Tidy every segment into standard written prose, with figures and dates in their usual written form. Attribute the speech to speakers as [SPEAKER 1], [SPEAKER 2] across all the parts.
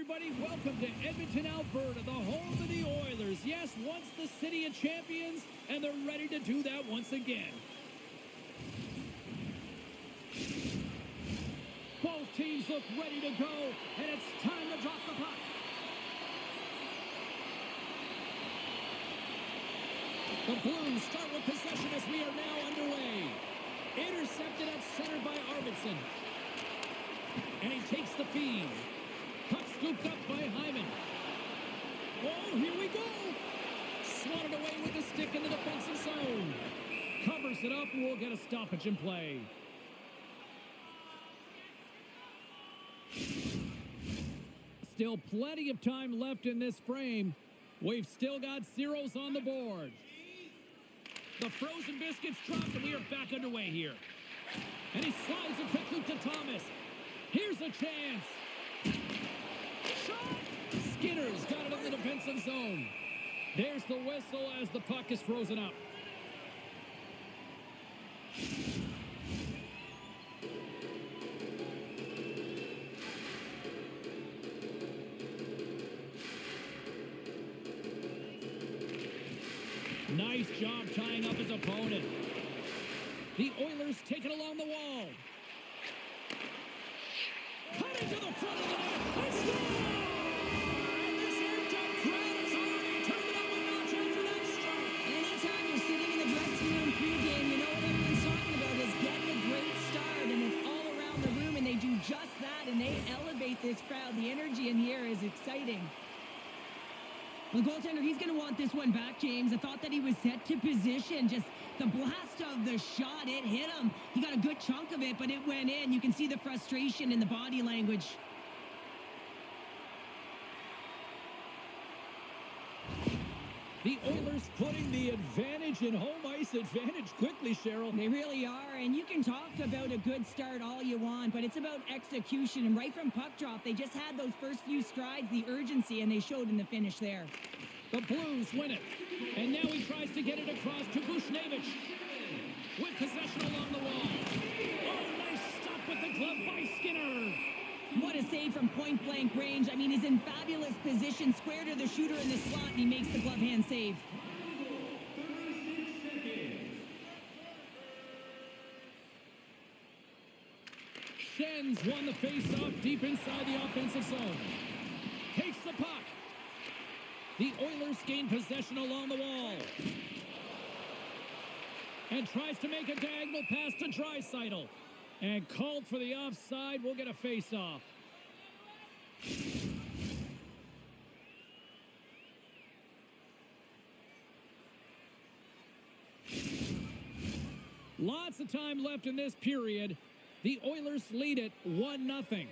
[SPEAKER 1] everybody. Welcome to Edmonton, Alberta, the home of the Oilers. Yes, once the city of champions, and they're ready to do that once again. Both teams look ready to go, and it's time to drop the puck. The Blues start with possession as we are now underway. Intercepted at center by Arvidsson. And he takes the feed. Puck scooped up by Hyman. Oh, here we go. Swatted away with the stick in the defensive zone. Covers it up, and we'll get a stoppage in play. Still plenty of time left in this frame. We've still got zeros on the board. The frozen biscuits dropped, and we are back underway here. And he slides it quickly to Thomas. Here's a chance. Shot! Skinner's got it in the defensive zone. There's the whistle as the puck is frozen up. Nice job tying up his opponent. The Oilers take it along the wall. Cut into the front of the net. Let's go! And this amped-up crowd has already turned it up a notch after that strike.
[SPEAKER 2] Anytime you're sitting in the dressing room pregame, you know what everyone's talking about is getting a great start, and it's all around the room, and they do just that, and they elevate this crowd. The energy in here is exciting. The goaltender, he's going to want this one back, James. I thought that he was set to position. Just the blast of the shot, it hit him. He got a good chunk of it, but it went in. You can see the frustration in the body language.
[SPEAKER 1] The Oilers putting the advantage in home ice advantage quickly, Cheryl.
[SPEAKER 2] They really are, and you can talk about a good start all you want, but it's about execution. And right from puck drop, they just had those first few strides, the urgency, and they showed in the finish there.
[SPEAKER 1] The Blues win it, and now he tries to get it across to Bushnevich. With possession along the wall. Oh, nice stop with the glove by Skinner.
[SPEAKER 2] What a save from point-blank range. I mean, he's in fabulous position, square to the shooter in the slot, and he makes the glove hand save.
[SPEAKER 1] Schenns won the face-off deep inside the offensive zone. Takes the puck. The Oilers gain possession along the wall. And tries to make a diagonal pass to Draisaitl. And called for the offside. We'll get a face-off. Lots of time left in this period. The Oilers lead it 1-0.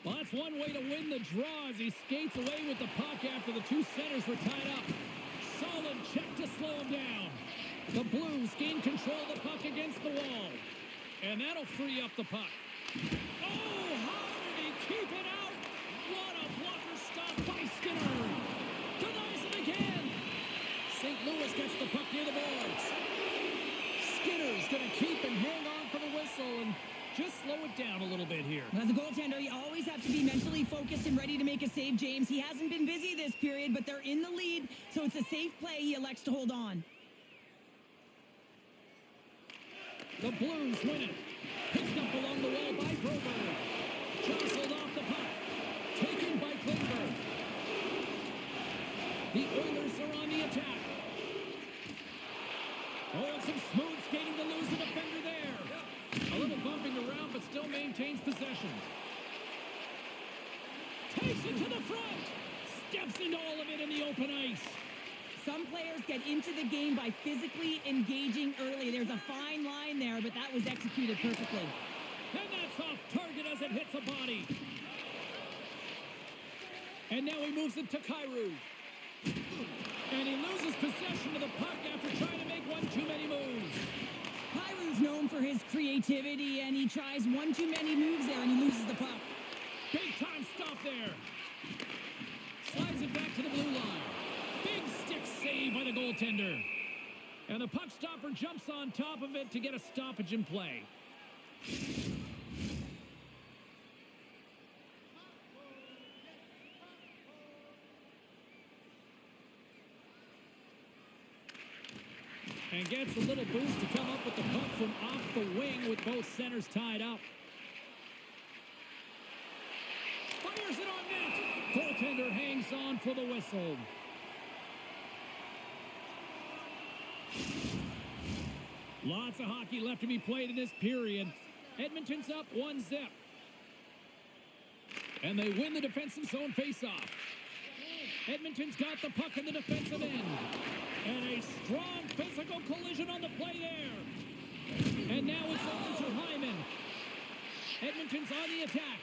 [SPEAKER 1] Well, that's one way to win the draw as he skates away with the puck after the two centers were tied up. Solid check to slow him down. The Blues gain control of the puck against the wall. And that'll free up the puck. Oh, how did he keep it out? What a blocker stop by Skinner. Denies it again. St. Louis gets the puck near the boards. Skinner's going to keep and hang on for the whistle and just slow it down a little bit here.
[SPEAKER 2] As a goaltender, you always have to be mentally focused and ready to make a save, James. He hasn't been busy this period, but they're in the lead, so it's a safe play. He elects to hold on.
[SPEAKER 1] The Blues win it. Picked up along the wall by Broberg. Jostled off the puck. Taken by Klingberg. The Oilers are on the attack. Oh, and some smooth skating to lose the defender there. A little bumping around, but still maintains possession. Takes it to the front. Steps into all of it in the open ice.
[SPEAKER 2] Some players get into the game by physically engaging early. There's a fine line there, but that was executed perfectly.
[SPEAKER 1] And that's off target as it hits a body. And now he moves it to Kyrou. And he loses possession of the puck after trying to make one too many moves.
[SPEAKER 2] Kyrou's known for his creativity, and he tries one too many moves there, and he loses the puck.
[SPEAKER 1] Big time stop there. Slides it back to the blue line. Big stick save by the goaltender. And the puck stopper jumps on top of it to get a stoppage in play. And gets a little boost to come up with the puck from off the wing with both centers tied up. Fires it on net. Goaltender hangs on for the whistle. Lots of hockey left to be played in this period. Edmonton's up 1-0. And they win the defensive zone faceoff. Edmonton's got the puck in the defensive end. And a strong physical collision on the play there. And now it's over to Hyman. Edmonton's on the attack.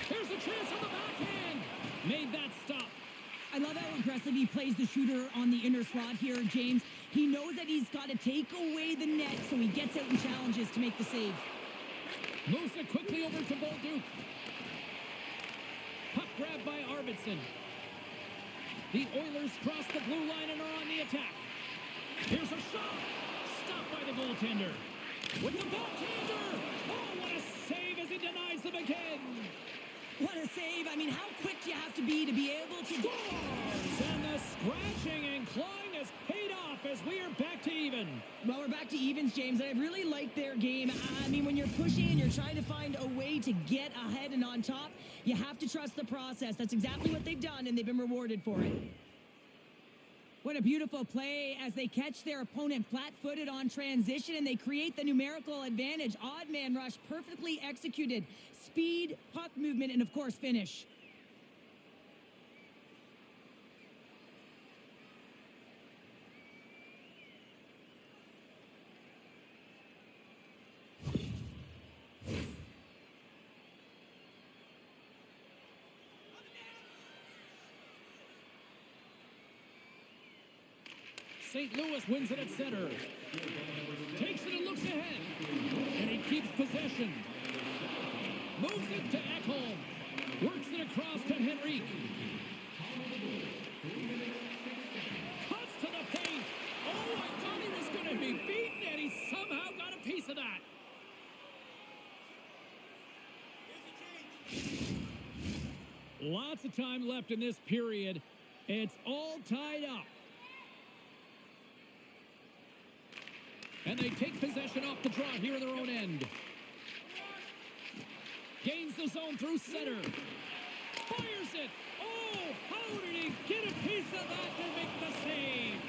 [SPEAKER 1] Here's a chance on the backhand. Made that stop.
[SPEAKER 2] I love how aggressive he plays the shooter on the inner slot here, James. He knows that he's got to take away the net, so he gets out and challenges to make the save.
[SPEAKER 1] Moves it quickly over to Bolduc. Puck grabbed by Arvidsson. The Oilers cross the blue line and are on the attack. Here's a shot. Stopped by the goaltender. With the backhander. Oh, what a save as he denies them again.
[SPEAKER 2] What a save. I mean, how quick do you have to be able to...
[SPEAKER 1] Scores! And the scratching and clawing has paid off as we are back to even.
[SPEAKER 2] Well, we're back to evens, James, and I really like their game. I mean, when you're pushing and you're trying to find a way to get ahead and on top, you have to trust the process. That's exactly what they've done, and they've been rewarded for it. What a beautiful play as they catch their opponent flat-footed on transition, and they create the numerical advantage. Odd man rush, perfectly executed. Speed, puck movement, and, of course, finish.
[SPEAKER 1] St. Louis wins it at center. Takes it and looks ahead. And he keeps possession. Moves it to Ekholm. Works it across to Henrique. Cuts to the paint. Oh, I thought he was going to be beaten, and he somehow got a piece of that. Lots of time left in this period. It's all tied up. And they take possession off the draw here in their own end. Gains the zone through center. Fires it. Oh, how did he get a piece of that to make the save?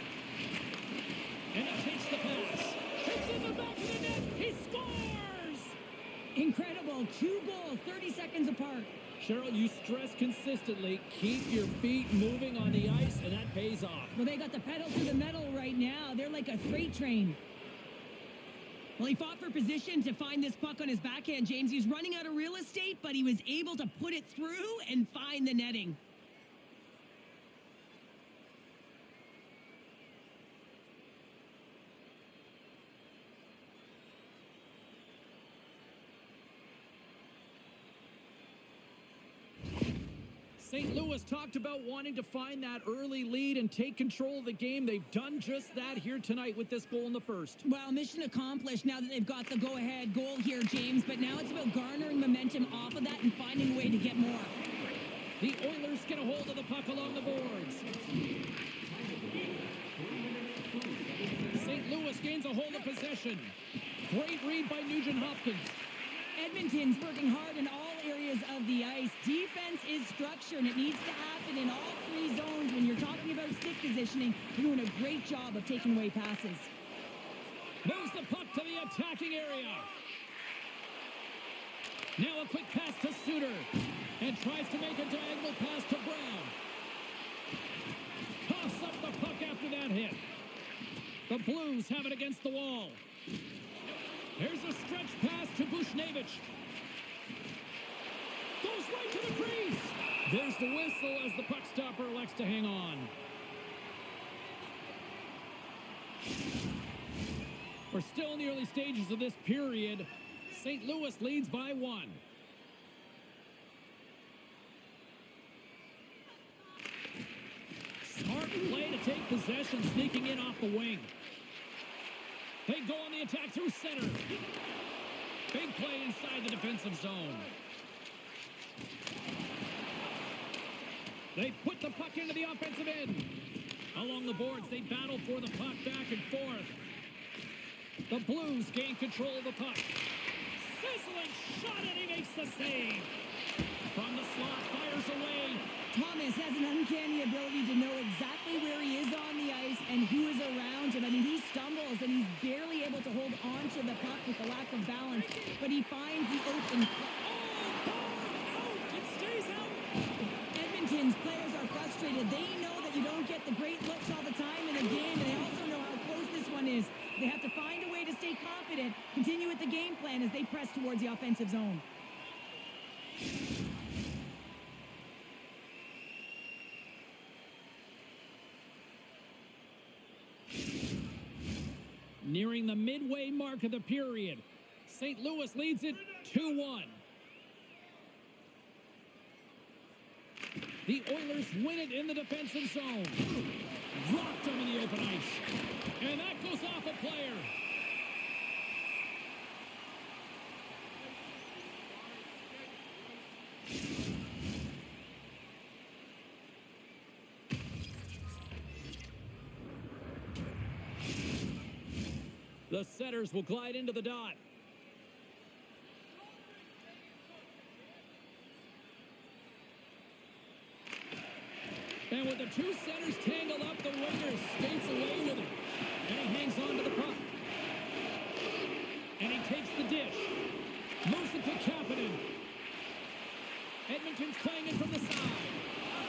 [SPEAKER 1] And he takes the pass. It's in the back of the net. He scores!
[SPEAKER 2] Incredible. 2 goals, 30 seconds apart.
[SPEAKER 1] Cheryl, you stress consistently, keep your feet moving on the ice, and that pays off.
[SPEAKER 2] Well, they got the pedal to the metal right now. They're like a freight train. Well, he fought for position to find this puck on his backhand, James. He's running out of real estate, but he was able to put it through and find the netting.
[SPEAKER 1] St. Louis talked about wanting to find that early lead and take control of the game. They've done just that here tonight with this goal in the first.
[SPEAKER 2] Well, mission accomplished now that they've got the go-ahead goal here, James. But now it's about garnering momentum off of that and finding a way to get more.
[SPEAKER 1] The Oilers get a hold of the puck along the boards. St. Louis gains a hold of possession. Great read by Nugent-Hopkins.
[SPEAKER 2] Edmonton's working hard in all areas of the ice. Defense is structure, and it needs to happen in all 3 zones. When you're talking about stick positioning, you're doing a great job of taking away passes.
[SPEAKER 1] Moves the puck to the attacking area. Now a quick pass to Suter. And tries to make a diagonal pass to Brown. Coughs up the puck after that hit. The Blues have it against the wall. Here's a stretch pass to Bushnevich. Goes right to the crease. There's the whistle as the puck stopper elects to hang on. We're still in the early stages of this period. St. Louis leads by 1. Smart play to take possession, sneaking in off the wing. They go on the attack through center. Big play inside the defensive zone. They put the puck into the offensive end. Along the boards, they battle for the puck back and forth. The Blues gain control of the puck. Sizzling shot, and he makes the save. From the slot, fires away.
[SPEAKER 2] Thomas has an uncanny ability to know exactly where he is on the ice and who is around him. I mean, he stumbles and he's barely able to hold on to the puck with the lack of balance, but he finds the open puck.
[SPEAKER 1] Out! It stays out!
[SPEAKER 2] Edmonton's players are frustrated. They know that you don't get the great looks all the time in a game, and they also know how close this one is. They have to find a way to stay confident, continue with the game plan as they press towards the offensive zone.
[SPEAKER 1] Nearing the midway mark of the period, St. Louis leads it 2-1. The Oilers win it in the defensive zone. Rocked them in the open ice. And that goes off a player. The setters will glide into the dot. And with the two centers tangled up, the winger skates away with it. And he hangs on to the puck. And he takes the dish. Moves it to Kapanen. Edmonton's playing it from the side.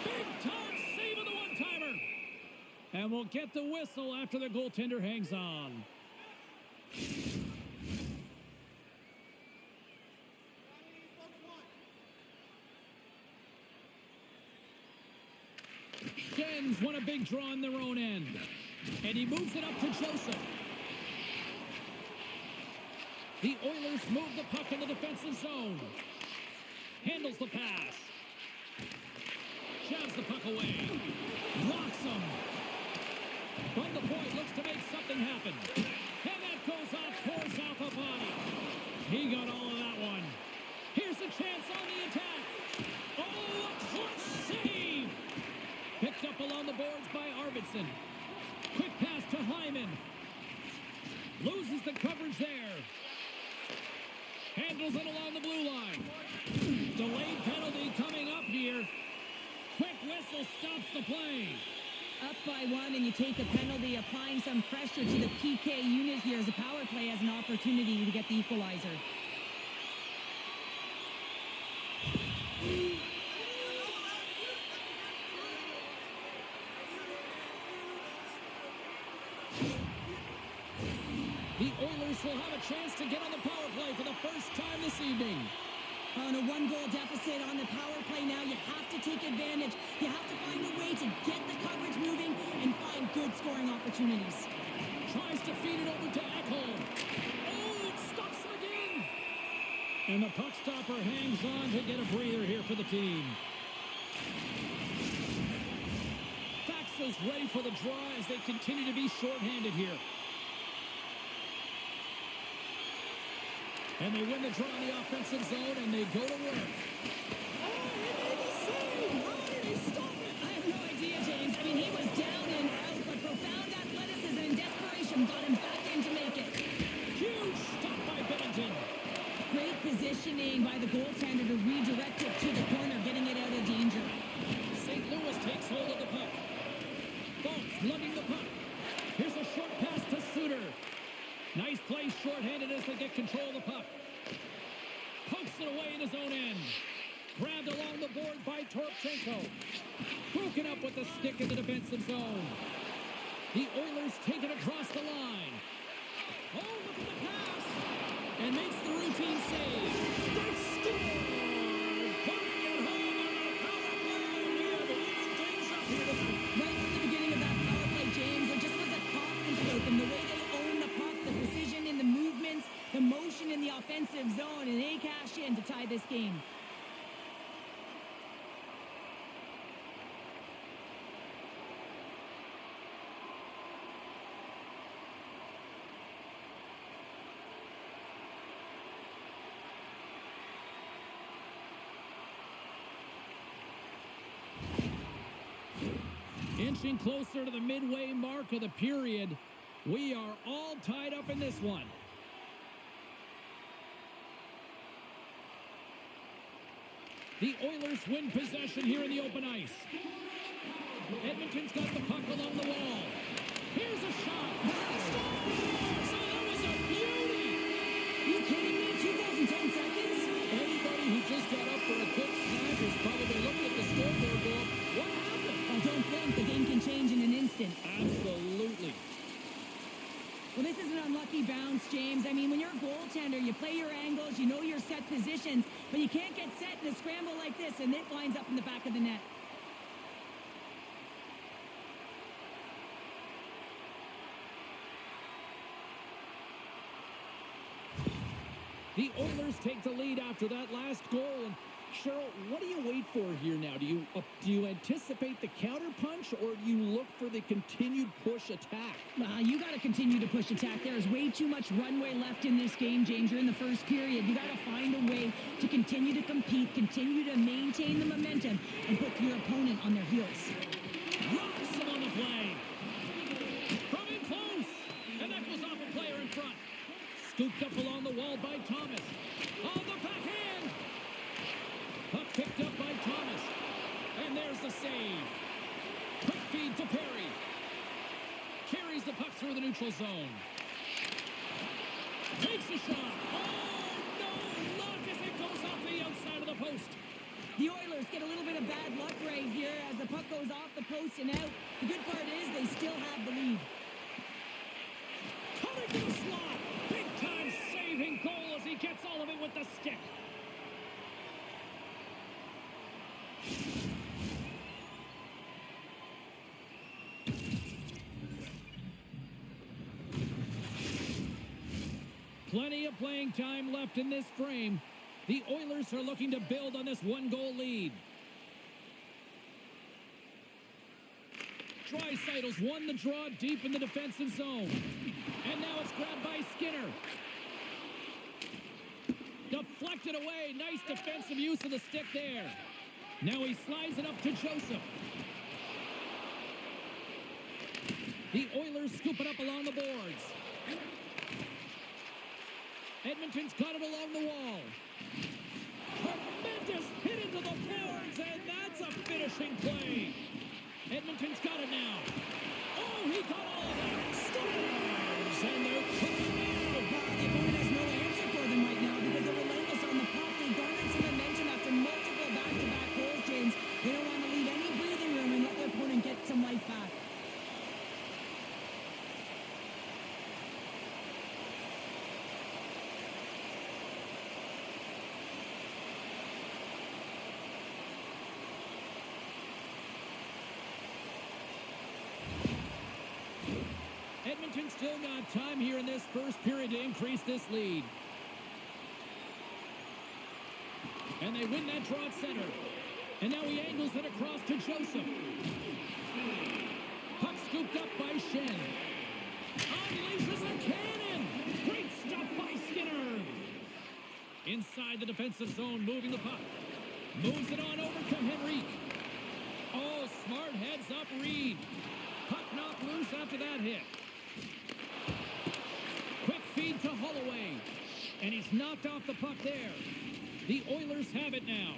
[SPEAKER 1] Big time save of the one-timer. And we'll get the whistle after the goaltender hangs on. Shen's won a big draw in their own end. And he moves it up to Joseph. The Oilers move the puck in the defensive zone. Handles the pass. Shoves the puck away. Rocks him. From the point, looks to make something happen. And that goes off, force off a body. He got all of that one. Here's a chance on the attack. Oh, a clutch save. Picked up along the boards by Arvidsson. Quick pass to Hyman. Loses the coverage there. Handles it along the blue line. Delayed penalty coming up here. Quick whistle stops the play.
[SPEAKER 2] Up by one, and you take a penalty, applying some pressure to the PK unit here as the power play has an opportunity to get the equalizer.
[SPEAKER 1] The Oilers will have a chance to get on the power play for the first time this evening.
[SPEAKER 2] On a one-goal deficit on the power play now, you have to take advantage. You have to find a way to get the coverage moving and find good scoring opportunities.
[SPEAKER 1] Tries to feed it over to Ekholm. Oh, it stops him again. And the puck stopper hangs on to get a breather here for the team. Faxa's ready for the draw as they continue to be shorthanded here. And they win the draw in the offensive zone, and they go to work.
[SPEAKER 2] Oh, he made the save! How did he stop it? I have no idea, James. I mean, he was down and out, but profound athleticism and desperation got him back in to make it.
[SPEAKER 1] Huge stop by Bennington.
[SPEAKER 2] Great positioning by the goaltender to redirect it to the corner, getting it out of danger.
[SPEAKER 1] St. Louis takes hold of the puck. Folks lugging the puck. Here's a short pass to Suter. Nice play shorthanded as they get control of the puck. Pokes it away in his own end. Grabbed along the board by Torpchenko. Broken up with the stick in the defensive zone. The Oilers take it across the line. Oh, look at the pass. And makes the routine save. They score! Putting it home on the power play. We have heated things up here tonight.
[SPEAKER 2] Right from the beginning of that power play, James, there just was a confidence with them. The way they own the puck, the precision in the movements, the motion in the offensive zone, and they cash in to tie this game.
[SPEAKER 1] Inching closer to the midway mark of the period. We are all tied up in this one. The Oilers win possession here in the open ice. Edmonton's got the puck along the wall. Here's a shot. Scores! So that was a beauty!
[SPEAKER 2] Are you kidding me? 2 goals in 10 seconds?
[SPEAKER 1] Anybody who just got up for a quick snack is probably looking at the scoreboard going, what happened?
[SPEAKER 2] Oh, don't blink. The game can change in an instant.
[SPEAKER 1] Absolutely.
[SPEAKER 2] Well, this is an unlucky bounce, James. I mean, when you're a goaltender, you play your angles, you know your set positions, but you can't get set in a scramble like this, and it lines up in the back of the net.
[SPEAKER 1] The Oilers take the lead after that last goal. And Cheryl, what do you wait for here now? Do you anticipate the counterpunch, or do you look for the continued push attack?
[SPEAKER 2] You got to continue to push attack. There is way too much runway left in this game, James. You're in the first period. You got to find a way to continue to compete, continue to maintain the momentum, and put your opponent on their heels.
[SPEAKER 1] Rocks him on the play. From in close. And that goes off a player in front. Scooped up along the wall by Thomas. On the backhand. Puck picked up by Thomas. And there's the save. Quick feed to Perry. Carries the puck through the neutral zone. Takes a shot. Oh, no luck as it goes off the outside of the post.
[SPEAKER 2] The Oilers get a little bit of bad luck right here as the puck goes off the post and out. The good part is they still have the lead.
[SPEAKER 1] Cutting to the slot. Big-time saving goal as he gets all of it with the stick. Plenty of playing time left in this frame. The Oilers are looking to build on this one-goal lead. Draisaitl's won the draw deep in the defensive zone. And now it's grabbed by Skinner. Deflected away. Nice defensive use of the stick there. Now he slides it up to Joseph. The Oilers scoop it up along the boards. Edmonton's got it along the wall. Tremendous hit into the boards, and that's a finishing play. Edmonton's got it now. Oh, he got all of that. Scores! And they're cooking now.
[SPEAKER 2] The opponent has no answer for them right now because they're relentless on the puck. They garnered some momentum after multiple back-to-back goals, James. They don't want to leave any breathing room and let their opponent get some life back.
[SPEAKER 1] Edmonton still got time here in this first period to increase this lead. And they win that draw at center. And now he angles it across to Joseph. Puck scooped up by Shen. Unleashes a cannon. Great stop by Skinner. Inside the defensive zone, moving the puck. Moves it on over to Henrique. Oh, smart heads up Reed. Puck knocked loose after that hit. Quick feed to Holloway. And he's knocked off the puck there. The Oilers have it now.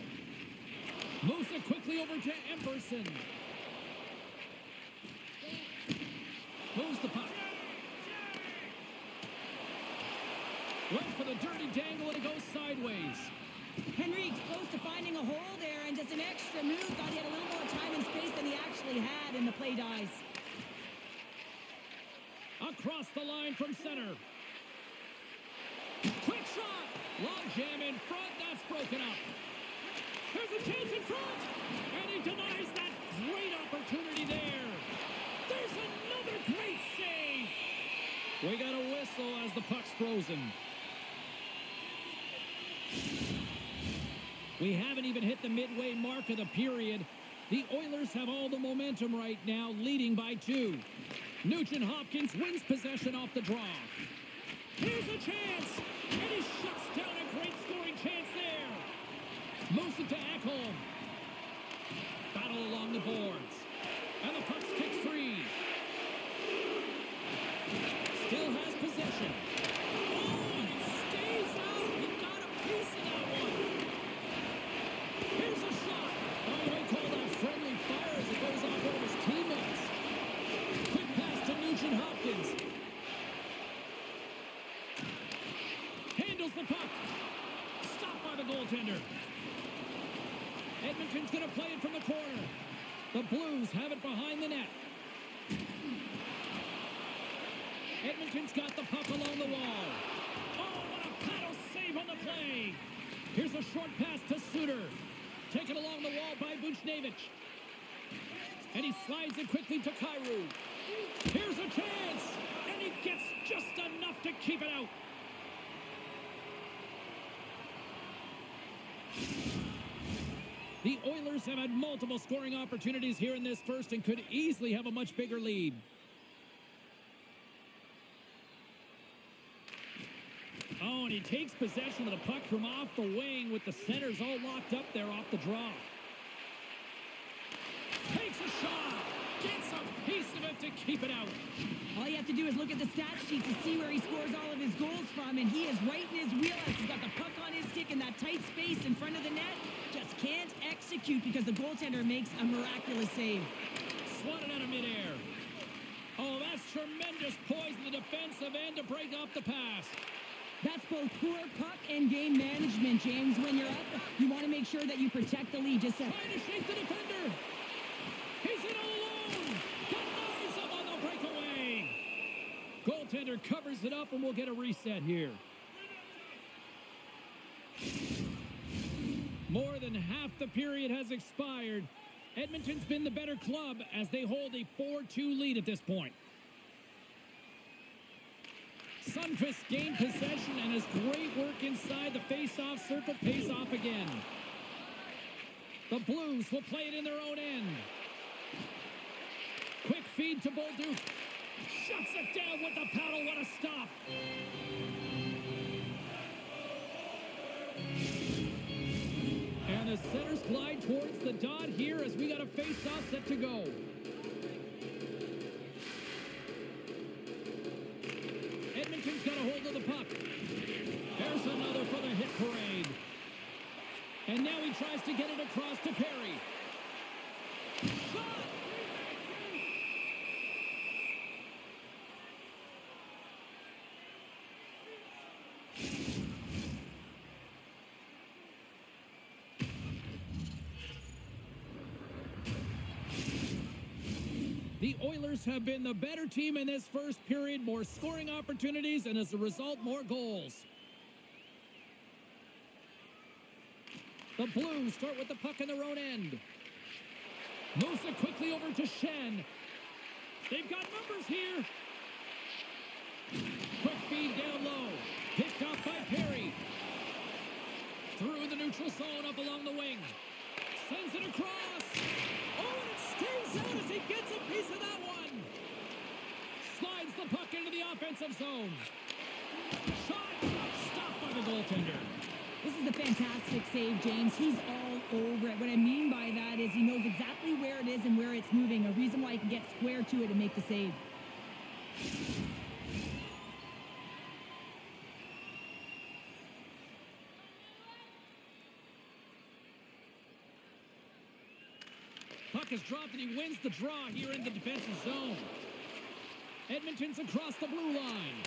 [SPEAKER 1] Moves it quickly over to Emberson. Moves the puck. Went for the dirty dangle and it goes sideways.
[SPEAKER 2] Henrique's close to finding a hole there, and just an extra move. Thought he had a little more time and space than he actually had, and the play dies.
[SPEAKER 1] Across the line from center. Quick shot. Long jam in front. That's broken up. There's a chance in front. And he denies that great opportunity there. There's another great save. We got a whistle as the puck's frozen. We haven't even hit the midway mark of the period. The Oilers have all the momentum right now, leading by 2. Nugent Hopkins wins possession off the draw. Here's a chance, and he shuts down a great scoring chance there. Moves it to Ekholm. Battle along the boards. And the puck's goaltender. Edmonton's going to play it from the corner. The Blues have it behind the net. Edmonton's got the puck along the wall. Oh, what a paddle save on the play. Here's a short pass to Suter. Taken along the wall by Buchnevich. And he slides it quickly to Kyrou. Here's a chance. And he gets just enough to keep it out. The Oilers have had multiple scoring opportunities here in this first and could easily have a much bigger lead. Oh, and he takes possession of the puck from off the wing with the centers all locked up there off the draw. Takes a shot. Gets a piece of it to keep it out.
[SPEAKER 2] All you have to do is look at the stat sheet to see where he scores all of his goals from, and he is right in his wheelhouse. He's got the puck on his stick in that tight space in front of the net. Just can't execute because the goaltender makes a miraculous save.
[SPEAKER 1] Swatted out of midair. Oh, that's tremendous poise in the defensive end to break off the pass.
[SPEAKER 2] That's both poor puck and game management, James. When you're up, you want to make sure that you protect the lead. Just
[SPEAKER 1] trying to shake the defender. He's in all alone. Denies him on the breakaway. Goaltender covers it up, and we'll get a reset here. More than half the period has expired. Edmonton's been the better club as they hold a 4-2 lead at this point. Sundqvist gained possession and his great work inside the face-off circle pays off again. The Blues will play it in their own end. Quick feed to Bolduc. Shuts it down with the paddle. What a stop. And the centers glide towards the dot here as we got a face-off set to go. Edmonton's got a hold of the puck. There's another for the hit parade. And now he tries to get it across to Perry. Shot! The Oilers have been the better team in this first period, more scoring opportunities, and as a result, more goals. The Blues start with the puck in their own end. Moves it quickly over to Shen. They've got numbers here. Quick feed down low. Picked up by Perry. Through the neutral zone up along the wing. Sends it across. Oh, and it stays out as he gets a piece of that one. Slides the puck into the offensive zone. Shot. Stopped by the goaltender.
[SPEAKER 2] This is a fantastic save, James. He's all over it. What I mean by that is he knows exactly where it is and where it's moving. A reason why he can get square to it and make the save.
[SPEAKER 1] Puck is dropped and he wins the draw here in the defensive zone. Edmonton's across the blue line.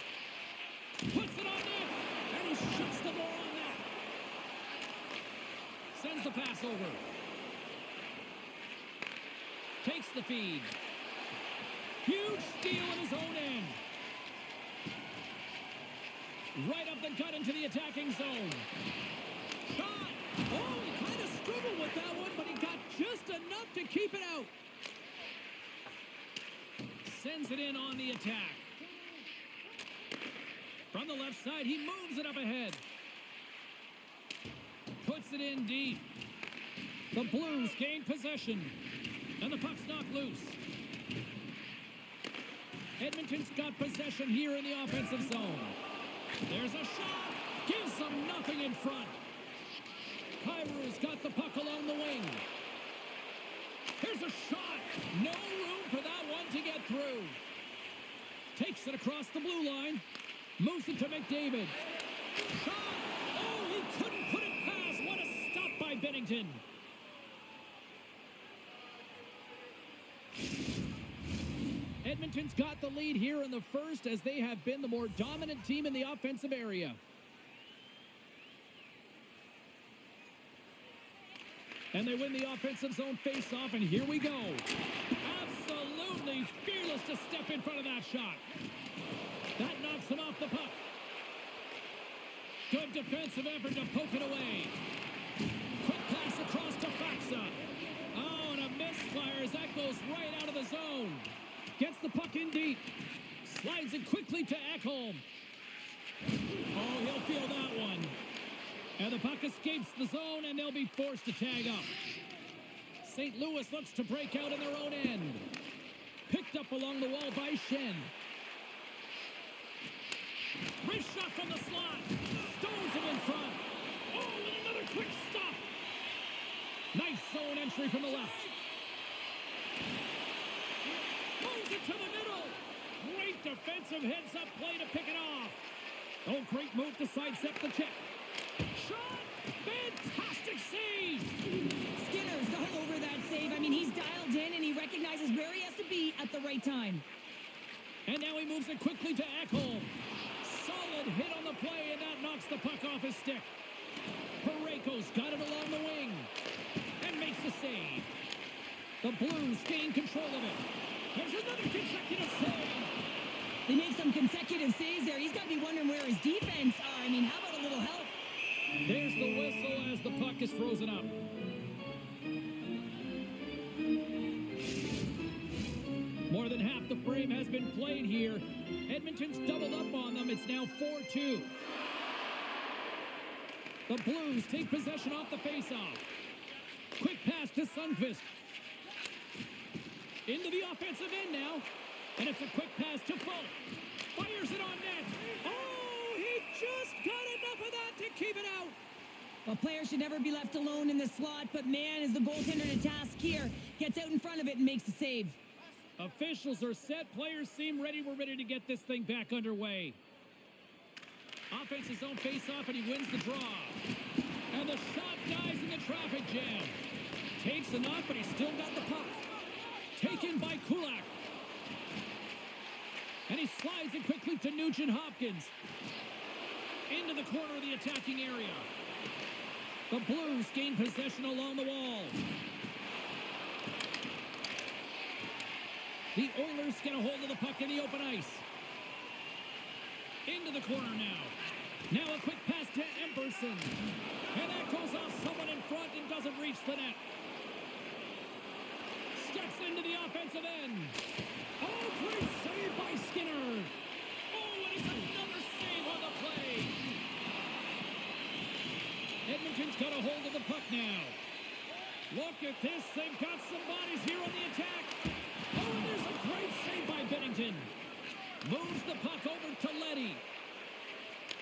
[SPEAKER 1] Puts it on net, and he shuts the door on that. Sends the pass over. Takes the feed. Huge steal in his own end. Right up the gut into the attacking zone. Shot! Oh, he kind of struggled with that one, but he got just enough to keep it out. Sends it in on the attack. From the left side, he moves it up ahead. Puts it in deep. The Blues gain possession. And the puck's knocked loose. Edmonton's got possession here in the offensive zone. There's a shot. Gives them nothing in front. Kyrou's got the puck along the wing. Here's a shot. No room for that one to get through. Takes it across the blue line. Moves it to McDavid. Shot. Oh, he couldn't put it past. What a stop by Binnington. Edmonton's got the lead here in the first as they have been the more dominant team in the offensive area. And they win the offensive zone face-off, and here we go. Absolutely fearless to step in front of that shot. That knocks him off the puck. Good defensive effort to poke it away. Quick pass across to Faxa. Oh, and a misfire as that goes right out of the zone. Gets the puck in deep. Slides it quickly to Ekholm. Oh, he'll feel that one. And the puck escapes the zone, and they'll be forced to tag up. St. Louis looks to break out in their own end. Picked up along the wall by Shen. Wrist shot from the slot. Stones him in front. Oh, and another quick stop. Nice zone entry from the left. Moves it to the middle. Great defensive heads-up play to pick it off. Oh, great move to sidestep the check. Shot! Fantastic save!
[SPEAKER 2] Skinner's all over that save. I mean, he's dialed in, and he recognizes where he has to be at the right time.
[SPEAKER 1] And now he moves it quickly to Ekholm. Solid hit on the play, and that knocks the puck off his stick. Parayko's got it along the wing and makes the save. The Blues gain control of it. There's another consecutive save.
[SPEAKER 2] They make some consecutive saves there. He's got to be wondering where his defense are. I mean, how about a little help?
[SPEAKER 1] There's the whistle as the puck is frozen up. More than half the frame has been played here. Edmonton's doubled up on them. It's now 4-2. The Blues take possession off the faceoff. Quick pass to Sundqvist. Into the offensive end now. And it's a quick pass to Folk. Fires it on net. Oh, he just got enough of that to keep it out.
[SPEAKER 2] Well, players should never be left alone in the slot, but man, is the goaltender to task here. Gets out in front of it and makes the save.
[SPEAKER 1] Officials are set. Players seem ready. We're ready to get this thing back underway. Offense's own face-off, and he wins the draw. And the shot dies in the traffic jam. Takes the knock, but he's still got the puck. Taken by Kulak. And he slides it quickly to Nugent Hopkins. Into the corner of the attacking area. The Blues gain possession along the wall. The Oilers get a hold of the puck in the open ice. Into the corner now. Now a quick pass to Emberson. And that goes off someone in front and doesn't reach the net. Steps into the offensive end. Oh, great save by Skinner. Oh, and it's another save on the play. Edmonton's got a hold of the puck now. Look at this. They've got some bodies here on the attack. Oh, and there's a great save by Bennington. Moves the puck over to Leddy.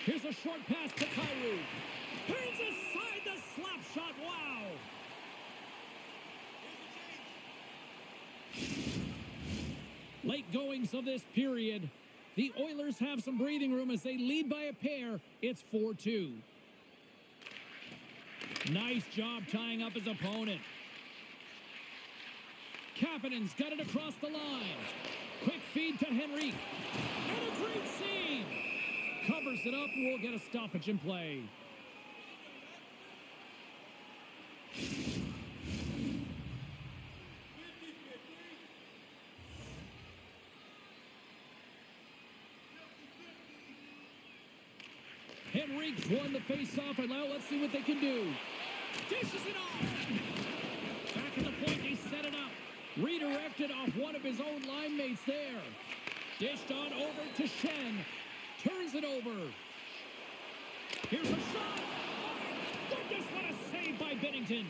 [SPEAKER 1] Here's a short pass to Kyrou. Turns aside the slap shot. Wow. Late goings of this period. The Oilers have some breathing room as they lead by a pair. It's 4-2. Nice job tying up his opponent. Kapanen's got it across the line. Quick feed to Henrique. And a great save. Covers it up and we'll get a stoppage in play. Henrique's won the face-off, and now let's see what they can do. Dishes it off. Back at the point, he set it up. Redirected off one of his own line mates there. Dished on over to Shen. Turns it over. Here's a shot. Oh, goodness, what a save by Bennington.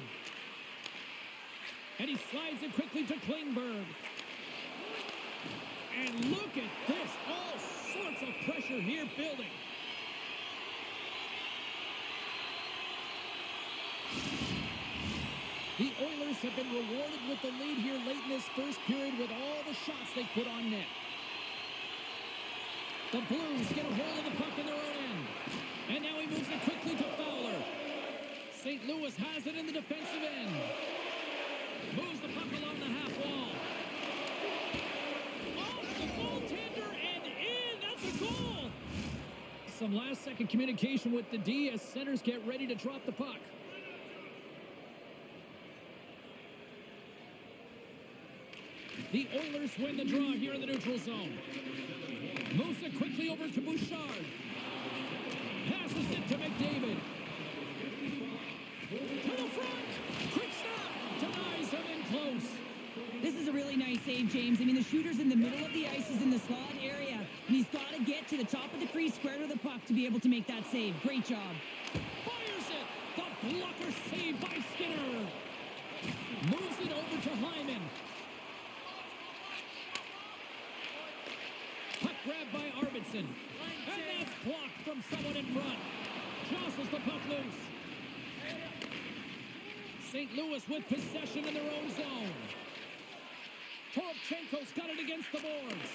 [SPEAKER 1] And he slides it quickly to Klingberg. And look at this. All sorts of pressure here building. The Oilers have been rewarded with the lead here late in this first period with all the shots they put on net. The Blues get a hold of the puck in their own end. And now he moves it quickly to Fowler. St. Louis has it in the defensive end. Moves the puck along the half wall. Off the goaltender and in. That's a goal. Some last-second communication with the D as centers get ready to drop the puck. Oilers win the draw here in the neutral zone. Moves it quickly over to Bouchard. Passes it to McDavid. To the front. Quick snap. Denies him in close.
[SPEAKER 2] This is a really nice save, James. I mean, the shooter's in the middle of the ice. He's in the slot area. And he's got to get to the top of the crease, square to the puck to be able to make that save. Great job.
[SPEAKER 1] Fires it. The blocker save by Skinner. Moves it over to Hyman. Puck grabbed by Arvidsson. And that's blocked from someone in front. Jostles the puck loose. St. Louis with possession in their own zone. Toropchenko's got it against the boards.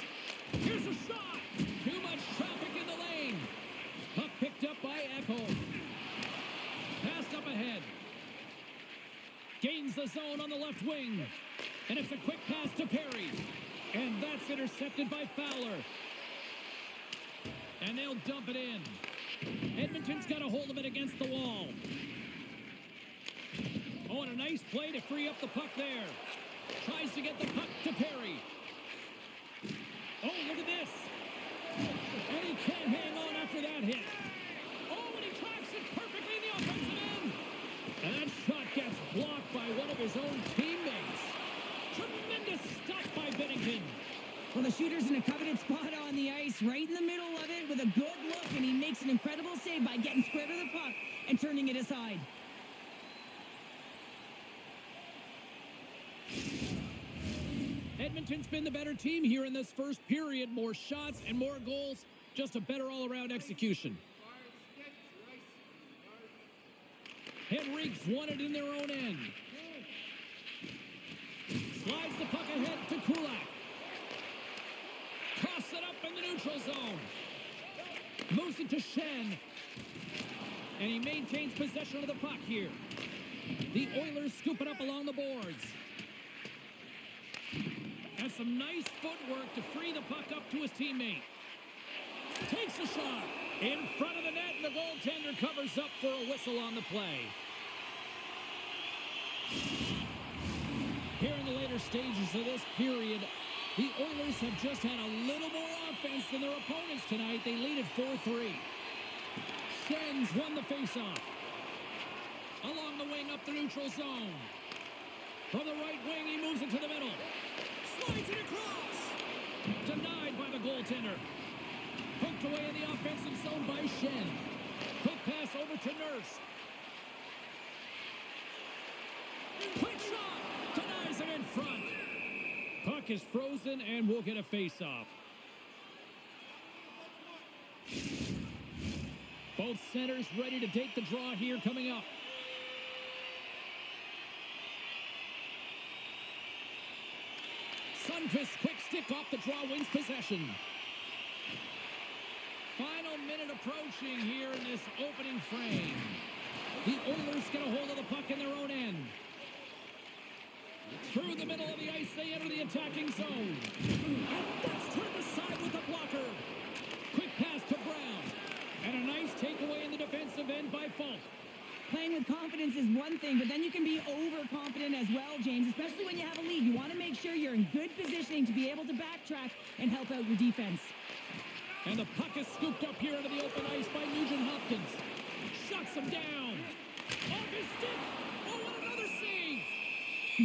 [SPEAKER 1] Here's a shot. Too much traffic in the lane. Puck picked up by Ekholm. Passed up ahead. Gains the zone on the left wing. And it's a quick pass to Perry. And that's intercepted by Fowler. And they'll dump it in. Edmonton's got a hold of it against the wall. Oh, and a nice play to free up the puck there. Tries to get the puck to Perry. Oh, look at this. And he can't hang on after that hit. Oh, and he tracks it perfectly in the offensive end. And that shot gets blocked by one of his own teammates. Tremendous stuff by Binnington.
[SPEAKER 2] Well, the shooter's in a coveted spot on the ice, right in the middle of it with a good look, and he makes an incredible save by getting square to the puck and turning it aside.
[SPEAKER 1] Edmonton's been the better team here in this first period. More shots and more goals. Just a better all-around execution. Henrique's won it in their own end. Slides the puck ahead to Kulak. Toss it up in the neutral zone. Moves it to Shen. And he maintains possession of the puck here. The Oilers scoop it up along the boards. Has some nice footwork to free the puck up to his teammate. Takes a shot in front of the net, and the goaltender covers up for a whistle on the play. Here in the later stages of this period, the Oilers have just had a little more offense than their opponents tonight. They lead at 4-3. Shen's won the faceoff. Along the wing up the neutral zone. From the right wing, he moves it to the middle. Slides it across. Denied by the goaltender. Hooked away in the offensive zone by Shen. Quick pass over to Nurse. Quick shot. Denies him in front. Puck is frozen and we'll get a face-off. Both centers ready to take the draw here coming up. Sundqvist, quick stick off the draw, wins possession. Final minute approaching here in this opening frame. The Oilers get a hold of the puck in their own end. Through the middle of the ice, they enter the attacking zone. And that's turned aside with the blocker. Quick pass to Brown. And a nice takeaway in the defensive end by Falk.
[SPEAKER 2] Playing with confidence is one thing, but then you can be overconfident as well, James, especially when you have a lead. You want to make sure you're in good positioning to be able to backtrack and help out your defense.
[SPEAKER 1] And the puck is scooped up here into the open ice by Nugent Hopkins. Shuts him down. Off his stick. Oh, what another save.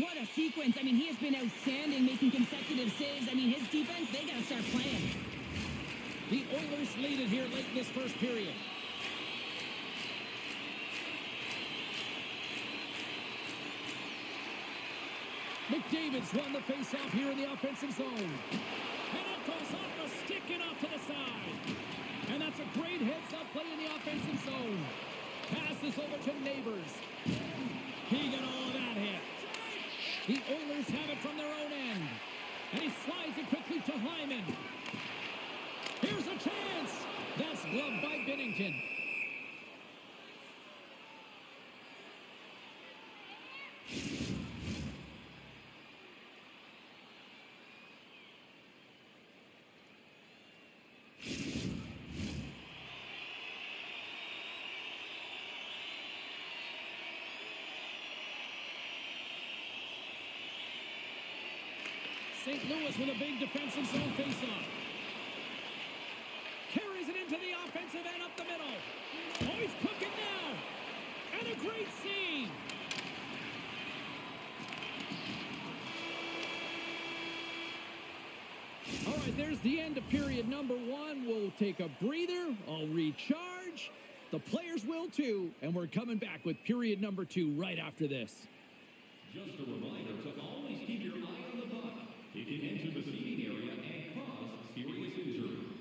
[SPEAKER 2] What a sequence. I mean, he has been outstanding, making consecutive saves. I mean, his defense, they got to start playing.
[SPEAKER 1] The Oilers lead it here late in this first period. McDavid's won the faceoff here in the offensive zone. And it goes off the stick and off to the side. And that's a great heads-up play in the offensive zone. Passes over to Neighbors. He got all of that hit. The Oilers have it from their own end. And he slides it quickly to Hyman. Here's a chance. That's gloved by Binnington. St. Louis with a big defensive zone faceoff. Carries it into the offensive end up the middle. Oh, he's cooking now. And a great save. All right, there's the end of period number 1. We'll take a breather. I'll recharge. The players will too. And we're coming back with period number 2 right after this.
[SPEAKER 3] Just a reminder to always keep your eye on the puck. It can enter the seating area and cause serious injury.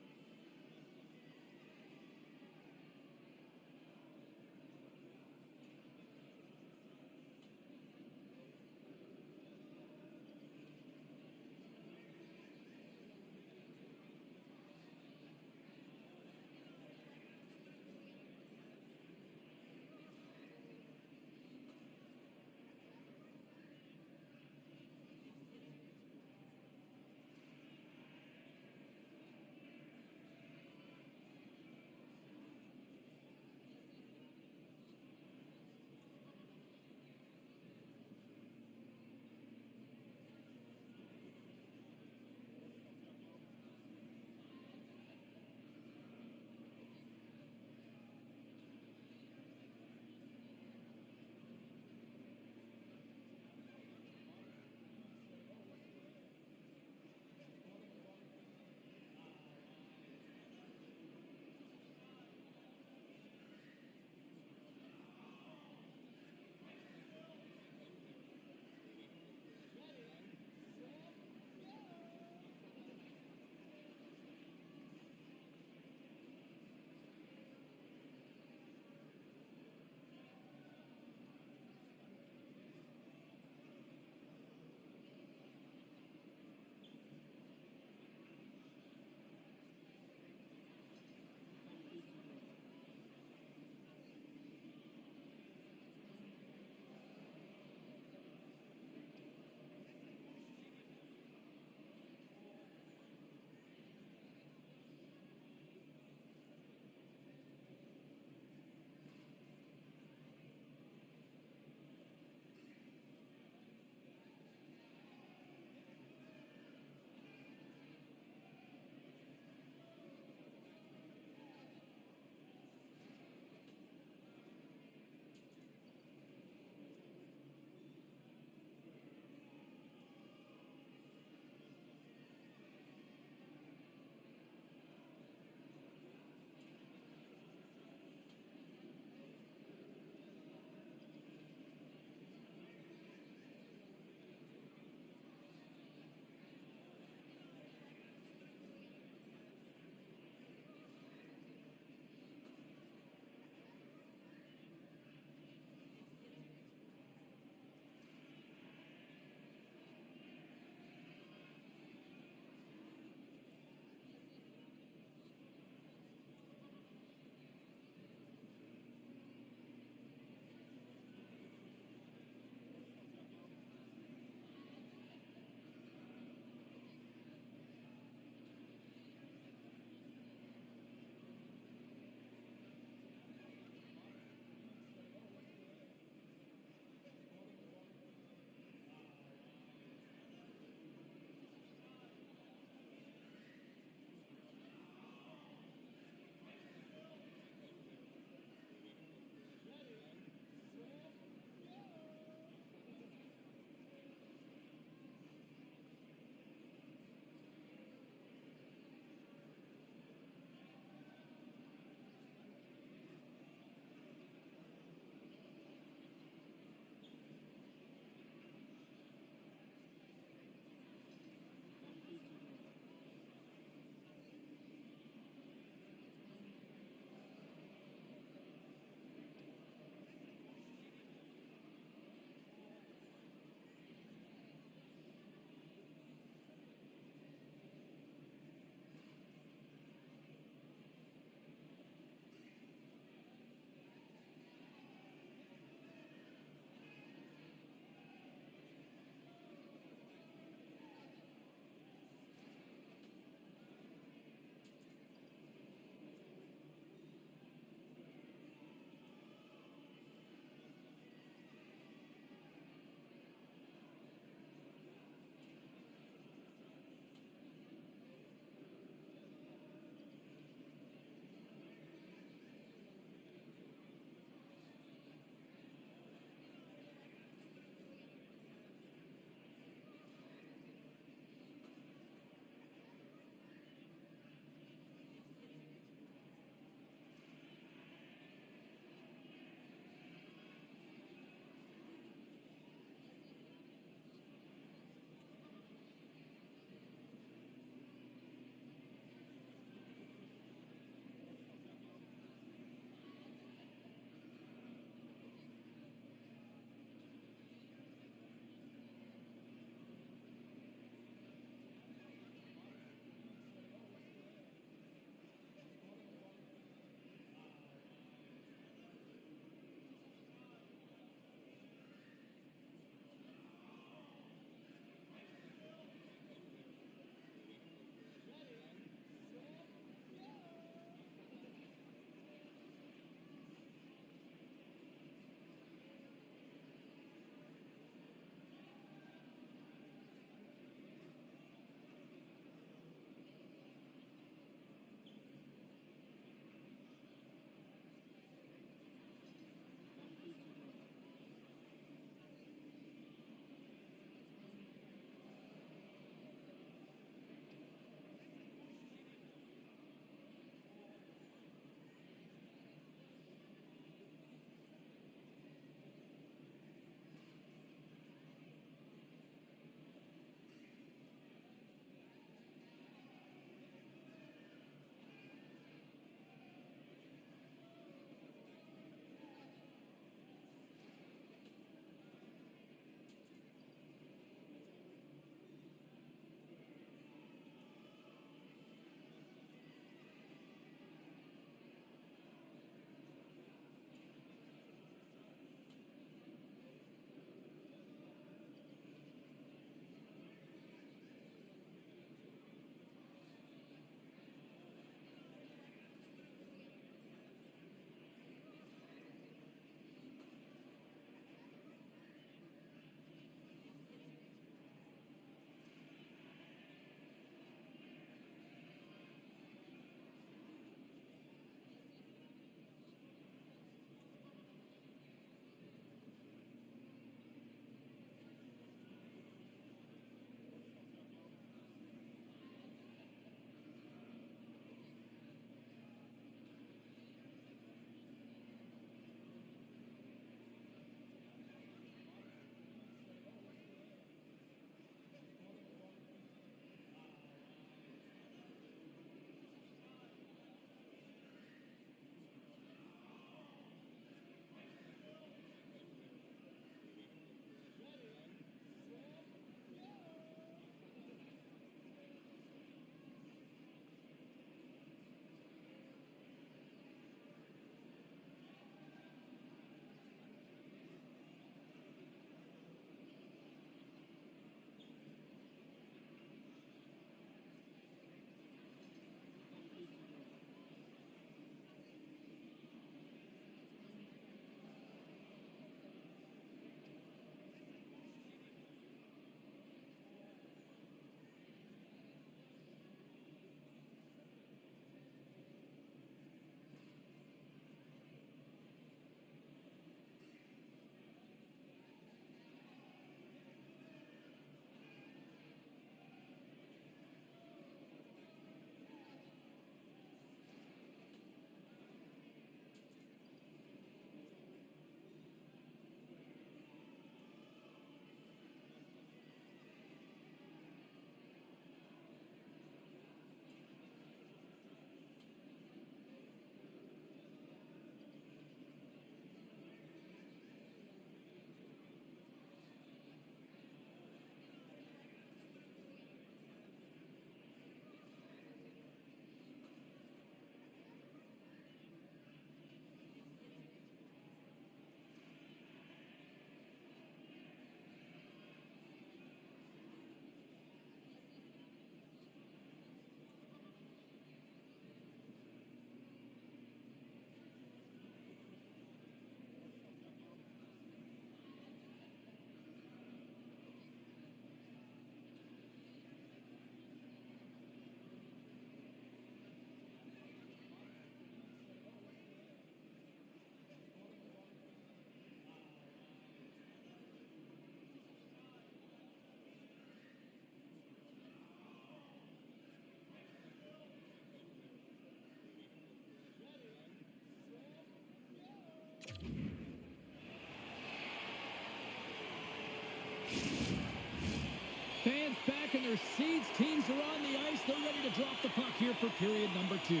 [SPEAKER 1] Their seeds teams are on the ice. They're ready to drop the puck here for period number 2.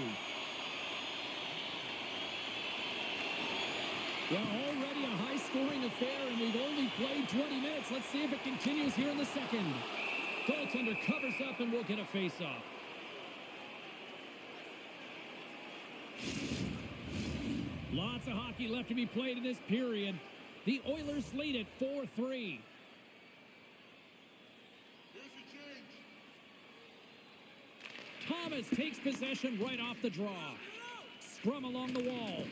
[SPEAKER 1] Well, already a high-scoring affair, and we've only played 20 minutes. Let's see if it continues here in the second. Goaltender covers up, and we'll get a face-off. Lots of hockey left to be played in this period. The Oilers lead it 4-3. Thomas takes possession right off the draw. Scrum along the wall.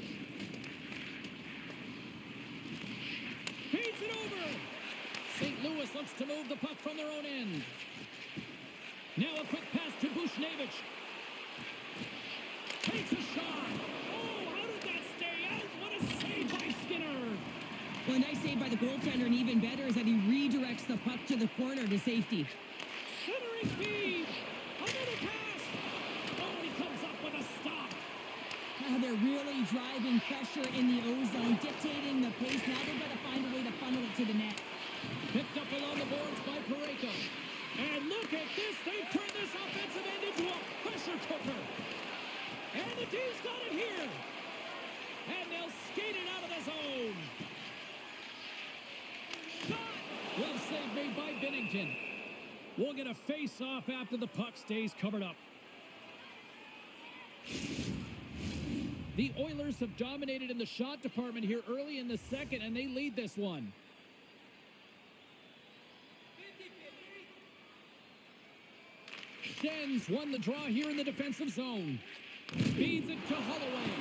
[SPEAKER 1] Feeds it over. St. Louis looks to move the puck from their own end. Now a quick pass to Bushnevich. Takes a shot. Oh, how did that stay out? What a save by Skinner.
[SPEAKER 2] Well, a nice save by the goaltender, and even better is that he redirects the puck to the corner to safety.
[SPEAKER 1] Centering feed. Another pass. Oh, he comes up with a stop.
[SPEAKER 2] They're really driving pressure in the O-zone, dictating the pace. Now they've got to find a way to funnel it to the net.
[SPEAKER 1] Picked up along the boards by Parayko. And look at this. They've turned this offensive end into a pressure cooker. And the team's got it here. And they'll skate it out of the zone. Shot. Well save made by Binnington. We'll get a face-off after the puck stays covered up. The Oilers have dominated in the shot department here early in the second, and they lead this one. Schenns won the draw here in the defensive zone. Feeds it to Holloway.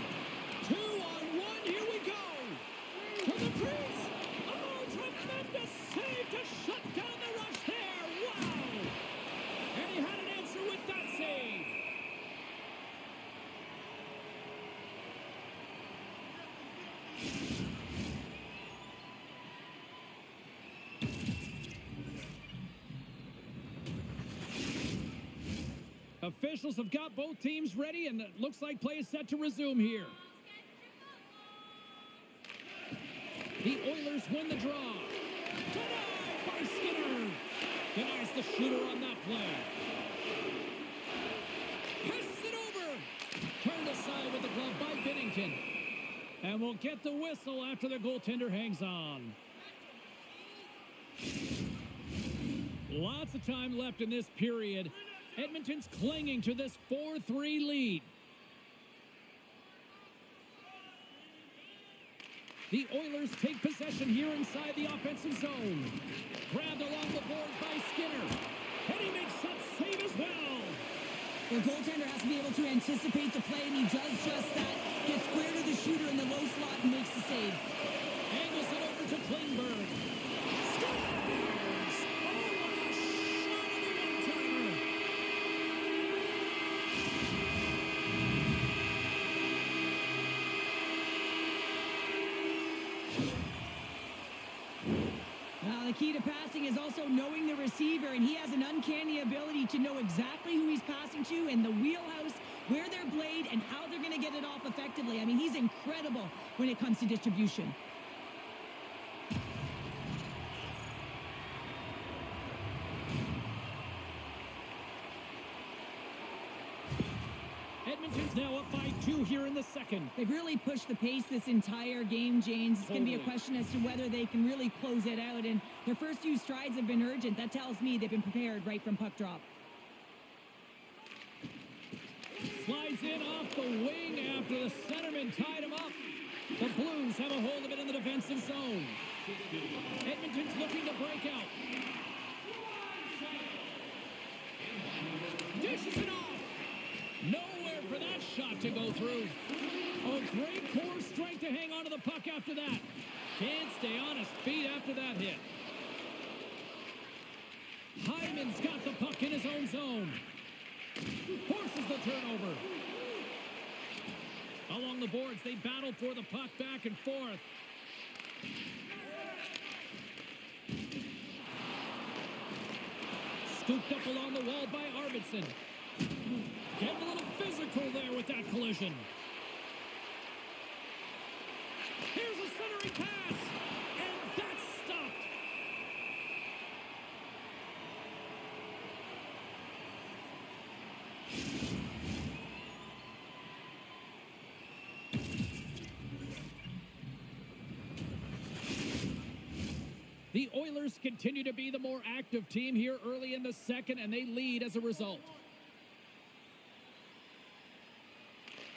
[SPEAKER 1] 2-on-1, here we go. To the crease. Oh, tremendous save to shut down the rush there. Wow. And he had an answer with that save. Officials have got both teams ready, and it looks like play is set to resume here. The Oilers win the draw. Denied by Skinner. Denies the shooter on that play. Passes it over. Turned aside with the glove by Binnington. And we'll get the whistle after the goaltender hangs on. Lots of time left in this period. Edmonton's clinging to this 4-3 lead. The Oilers take possession here inside the offensive zone. Grabbed along the boards by Skinner. And he makes that save as well.
[SPEAKER 2] The goaltender has to be able to anticipate the play, and he does just that. Gets square to the shooter in the low slot and makes the save.
[SPEAKER 1] Angles it over to Klingberg. Scores! Oh, what a shot on the one-timer!
[SPEAKER 2] The key to passing is also knowing the receiver, and he has an uncanny ability to know exactly who he's passing to and the wheelhouse, where they're played, and how they're going to get it off effectively. I mean, he's incredible when it comes to distribution.
[SPEAKER 1] Edmonton's now up by 2 here in the second.
[SPEAKER 2] They've really pushed the pace this entire game, James. It's going to be a question as to whether they can really close it out. And their first few strides have been urgent. That tells me they've been prepared right from puck drop.
[SPEAKER 1] Slides in off the wing after the centerman tied him up. The Blues have a hold of it in the defensive zone. Edmonton's looking to break out. Dishes it off. Nowhere for that shot to go through. Oh, great core strength to hang on to the puck after that. Can't stay on his feet after that hit. Hyman's got the puck in his own zone. Forces the turnover. Along the boards, they battle for the puck back and forth. Scooped up along the wall by Arvidsson. Getting a little physical there with that collision. Here's a centering pass, and that's stopped. The Oilers continue to be the more active team here early in the second, and they lead as a result.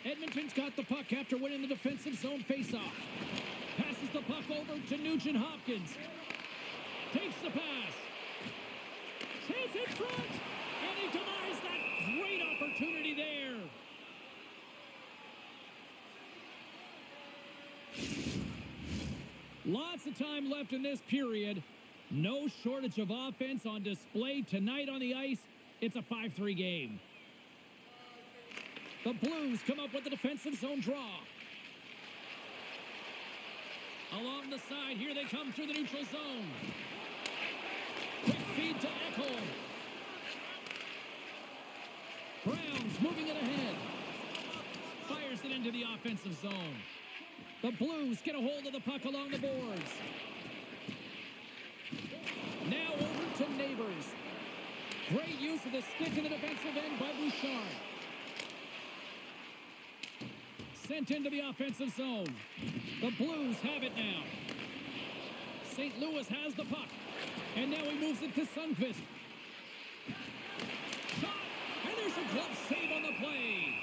[SPEAKER 1] Edmonton's got the puck after winning the defensive zone faceoff. Passes the puck over to Nugent Hopkins. Takes the pass. Chance in front. And he denies that great opportunity there. Lots of time left in this period. No shortage of offense on display tonight on the ice. It's a 5-3 game. The Blues come up with the defensive zone draw. Along the side, here they come through the neutral zone. Quick feed to Ekholm. Browns moving it ahead. Fires it into the offensive zone. The Blues get a hold of the puck along the boards. Now over to Neighbors. Great use of the stick in the defensive end by Bouchard. Sent into the offensive zone. The Blues have it now. St. Louis has the puck. And now he moves it to Sundqvist. Shot! And there's a glove save on the play.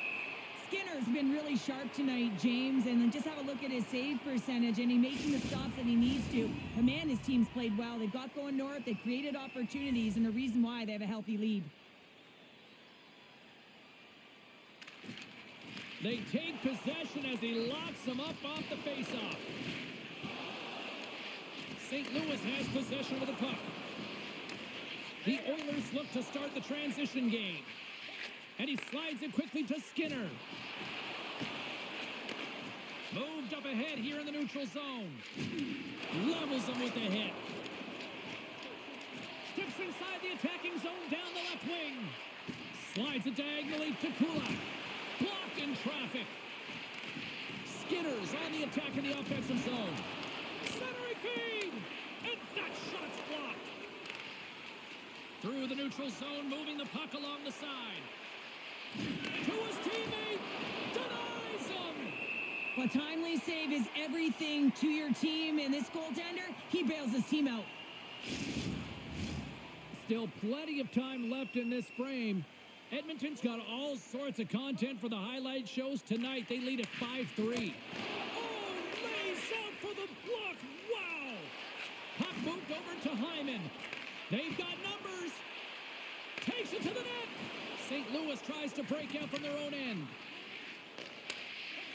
[SPEAKER 2] Skinner's been really sharp tonight, James, and then just have a look at his save percentage, and he's making the stops that he needs to. But man, his team's played well. They've got going north, they created opportunities, and the reason why they have a healthy lead.
[SPEAKER 1] They take possession as he locks them up off the faceoff. St. Louis has possession of the puck. The Oilers look to start the transition game. And he slides it quickly to Skinner. Moved up ahead here in the neutral zone. Levels him with the hit. Steps inside the attacking zone down the left wing. Slides it diagonally to Kulak. Blocked in traffic. Skinner's on the attack in the offensive zone. Centering feed. And that shot's blocked. Through the neutral zone, moving the puck along the side. To his teammate. Denies him.
[SPEAKER 2] Well, timely save is everything to your team, and this goaltender, he bails his team out.
[SPEAKER 1] Still plenty of time left in this frame. Edmonton's got all sorts of content for the highlight shows tonight. They lead at 5-3. Oh, lays out for the block. Wow. Puck moved over to Hyman. They've got numbers. Takes it to the net. St. Louis tries to break out from their own end.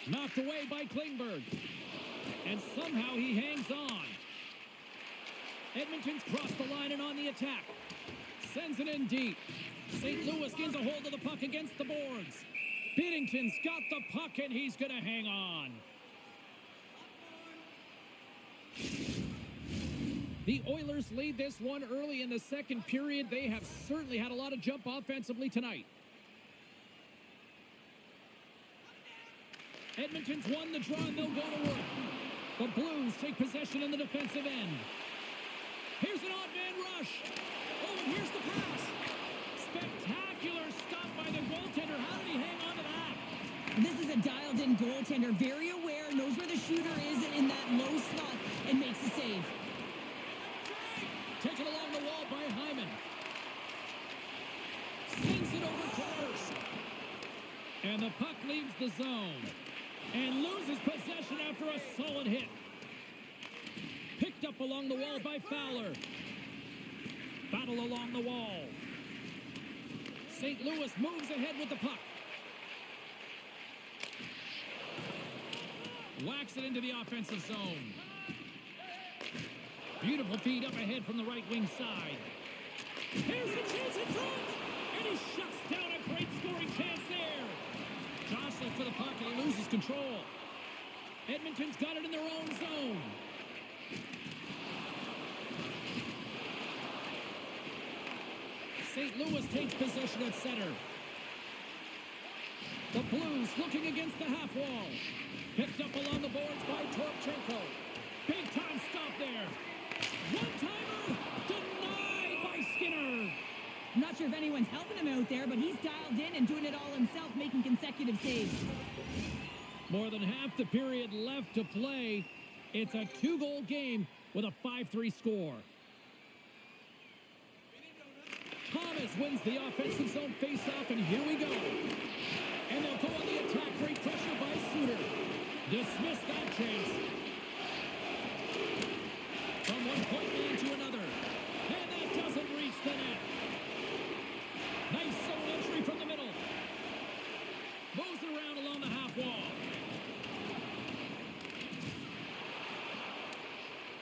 [SPEAKER 1] Knocked away by Klingberg. And somehow he hangs on. Edmonton's crossed the line and on the attack. Sends it in deep. St. Louis gets a hold of the puck against the boards. Binnington's got the puck and he's going to hang on. The Oilers lead this one early in the second period. They have certainly had a lot of jump offensively tonight. Edmonton's won the draw and they'll go to work. The Blues take possession in the defensive end. Here's an odd man rush. Oh, and here's the pass. Spectacular stop by the goaltender. How did he hang on to that?
[SPEAKER 2] This is a dialed-in goaltender, very aware, knows where the shooter is in that low slot, and makes the save.
[SPEAKER 1] Taken along the wall by Hyman. Sends it over to Nurse. And the puck leaves the zone. And loses possession after a solid hit. Picked up along the wall by Fowler. Battle along the wall. St. Louis moves ahead with the puck. Whacks it into the offensive zone. Beautiful feed up ahead from the right wing side. Here's a chance in front. And he shuts down a great scoring chance there. Jostles for the puck and he loses control. Edmonton's got it in their own zone. St. Louis takes possession at center. The Blues looking against the half wall. Picked up along the boards by Torchenko. Big time stop there. One-timer denied by Skinner.
[SPEAKER 2] I'm not sure if anyone's helping him out there, but he's dialed in and doing it all himself, making consecutive saves.
[SPEAKER 1] More than half the period left to play. It's a 2-goal game with a 5-3 score. wins the offensive zone faceoff, and here we go. And they'll go on the attack. Great pressure by Suter. Dismiss that chance. From one point man to another. And that doesn't reach the net. Nice zone entry from the middle. Moves it around along the half wall.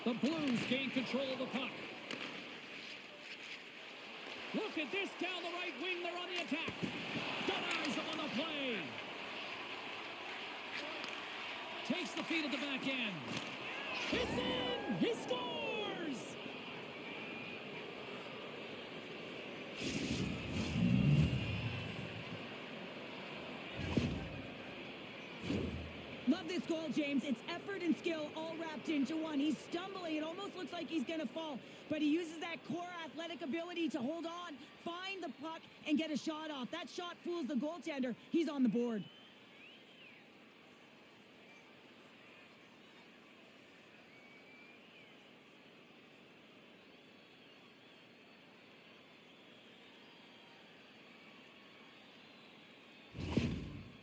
[SPEAKER 1] The Blues gain control of the puck. Look at this down the right wing. They're on the attack. Denies them on the play. Takes the feed at the back end. It's in! He scores!
[SPEAKER 2] Love this goal, James. It's effort and skill all wrapped into one. He's stumbling. It almost looks like he's going to fall, but he uses that core athletic ability to hold on, find the puck, and get a shot off. That shot fools the goaltender. He's on the board.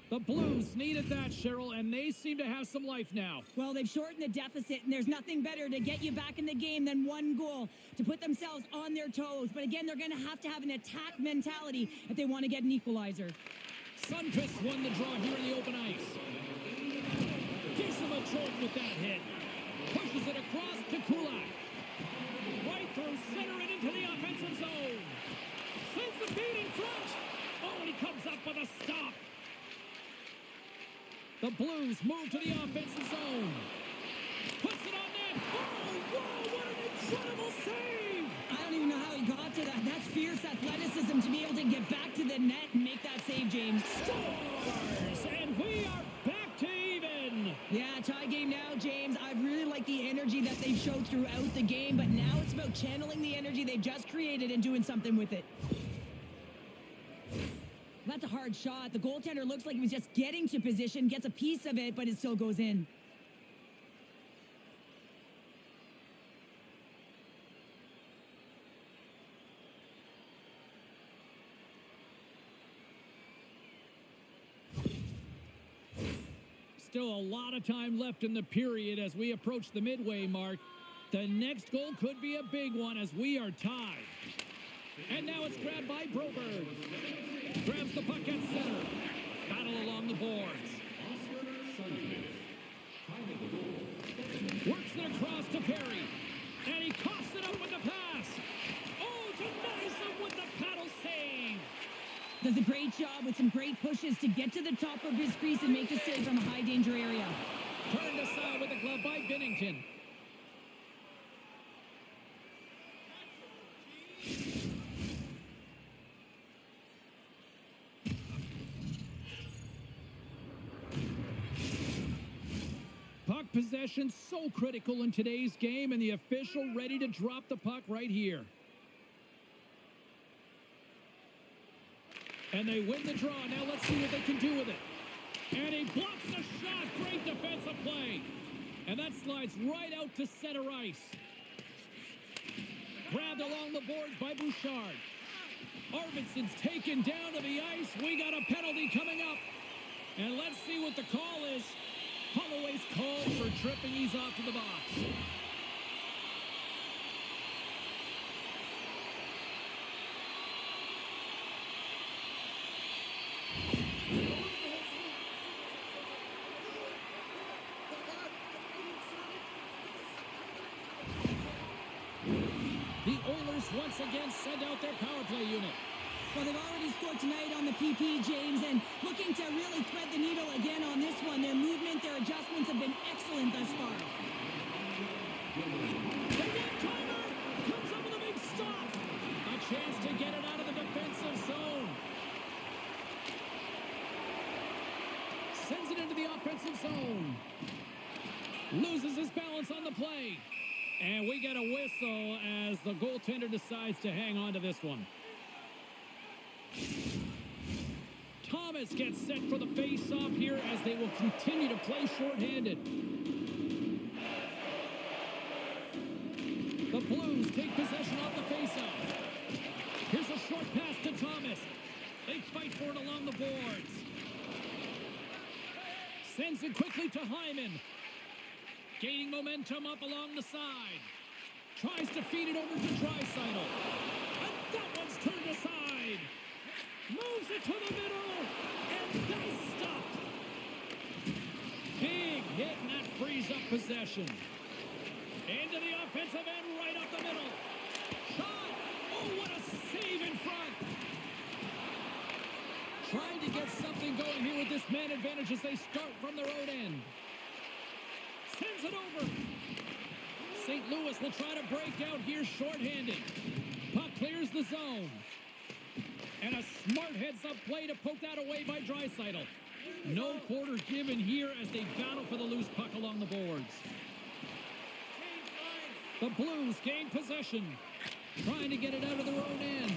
[SPEAKER 1] The Blues needed that, Cheryl, and they seem to have some life now.
[SPEAKER 2] Well, they've shortened the deficit, and there's nothing better to get you back in the game than one goal to put themselves on their toes. But again, they're going to have an attack mentality if they want to get an equalizer.
[SPEAKER 1] Sundqvist won the draw here in the open ice. Gives him a jolt with that hit. Pushes it across to Kulak. Right through center and into the offensive zone. Sends the feed in front. Oh, and he comes up with a stop. The Blues move to the offensive zone. Puts it on net. Oh, whoa, what an incredible save!
[SPEAKER 2] I don't even know how he got to that. That's fierce athleticism to be able to get back to the net and make that save, James.
[SPEAKER 1] Scores! And we are back to even.
[SPEAKER 2] Yeah, tie game now, James. I really like the energy that they've showed throughout the game, but now it's about channeling the energy they've just created and doing something with it. That's a hard shot. The goaltender looks like he was just getting to position, gets a piece of it, but it still goes in.
[SPEAKER 1] Still a lot of time left in the period as we approach the midway mark. The next goal could be a big one as we are tied. And now it's grabbed by Broberg. Grabs the puck at center. Battle along the boards. Works it across to Perry. And he coughs it up with the pass. Oh, denies him with the paddle save.
[SPEAKER 2] Does a great job with some great pushes to get to the top of his crease and make the save from a high danger area.
[SPEAKER 1] Turned aside with the glove by Binnington. Puck possession so critical in today's game, and the official ready to drop the puck right here. And they win the draw. Now let's see what they can do with it. And he blocks the shot. Great defensive play. And that slides right out to center ice. Grabbed along the boards by Bouchard. Arvidsson's taken down to the ice. We got a penalty coming up. And let's see what the call is. Holloway's called for tripping. He's off to the box. The Oilers once again send out their power play unit.
[SPEAKER 2] Well, they've already scored tonight on the PP, James, and looking to really thread the needle again on this one. Their movement, their adjustments have been excellent thus far.
[SPEAKER 1] The one-timer comes up with a big stop. A chance to get it out of the defensive zone. Sends it into the offensive zone. Loses his balance on the play. And we get a whistle as the goaltender decides to hang on to this one. Thomas gets set for the face-off here as they will continue to play shorthanded. The Blues take possession off the face-off. Here's a short pass to They fight for it along the boards. Sends it quickly to Hyman. Gaining momentum up along the side. Tries to feed it over to Draisaitl. And that one's turned aside. Moves it to the middle. And that's stopped. Big hit, and that frees up possession. Into the offensive end, right up the middle. Shot. Oh, what a save in front. Trying to get something going here with this man advantage as they start from their own end. Sends it over. St. Louis will try to break out here shorthanded. Puck clears the zone. And a smart heads-up play to poke that away by Draisaitl. No quarter given here as they battle for the loose puck along the boards. The Blues gain possession. Trying to get it out of their own end.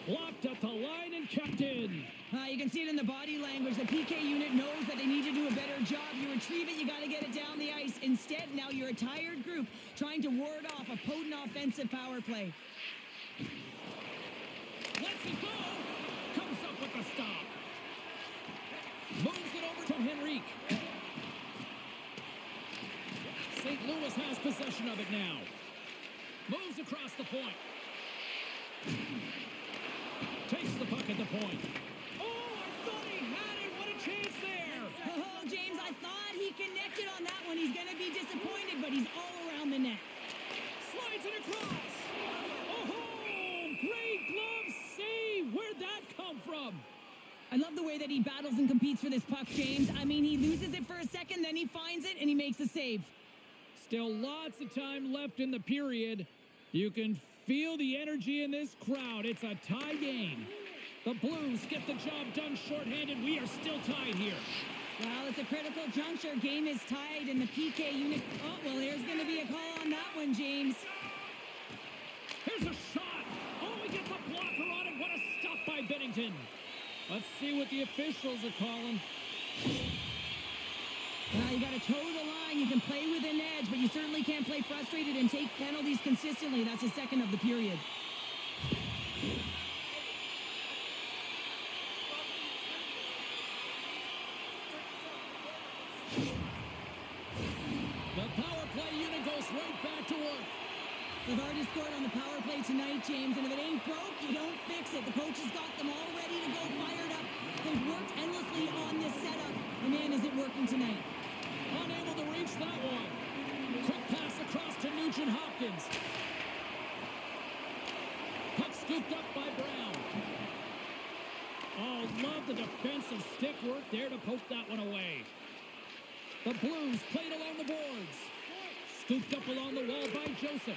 [SPEAKER 1] Blocked at the line and kept in.
[SPEAKER 2] You can see it in the body language. The PK unit knows that they need to do a better job. You retrieve it, you got to get it down the ice. Instead, now you're a tired group trying to ward off a potent offensive power play.
[SPEAKER 1] Lets it go. Comes up with the stop. Moves it over to Henrique. St. Louis has possession of it now. Moves across the point. Takes the puck at the point. Oh, I thought he had it. What a chance there.
[SPEAKER 2] Oh, James, I thought he connected on that one. He's going to be disappointed, but he's all around the net.
[SPEAKER 1] Slides it across. Oh, great glove save. Where'd that come from?
[SPEAKER 2] I love the way that he battles and competes for this puck, James. I mean, he loses it for a second, then he finds it, and he makes a save.
[SPEAKER 1] Still lots of time left in the period. You can feel the energy in this crowd. It's a tie game. The Blues get the job done shorthanded. We are still tied here.
[SPEAKER 2] Well, it's a critical juncture. Game is tied, and the PK unit... Oh, well, there's going to be a call on that one, James.
[SPEAKER 1] Here's a shot. Oh, he gets a blocker on it. What a stop by Bennington. Let's see what the officials are calling.
[SPEAKER 2] You got to toe the line. You can play with an edge, but you certainly can't play frustrated and take penalties consistently. That's a second of the period.
[SPEAKER 1] The power play unit goes right back to work.
[SPEAKER 2] They've already scored on the power play tonight, James, and if it ain't broke, you don't fix it. The coach has got them all ready to go, fired up. They've worked endlessly on this setup, and man, is it working tonight.
[SPEAKER 1] Unable to reach that one. Quick pass across to Nugent Hopkins. Puck scooped up by Brown. Oh, love the defensive stick work there to poke that one away. The Blues played along the boards. Scooped up along the wall by Joseph.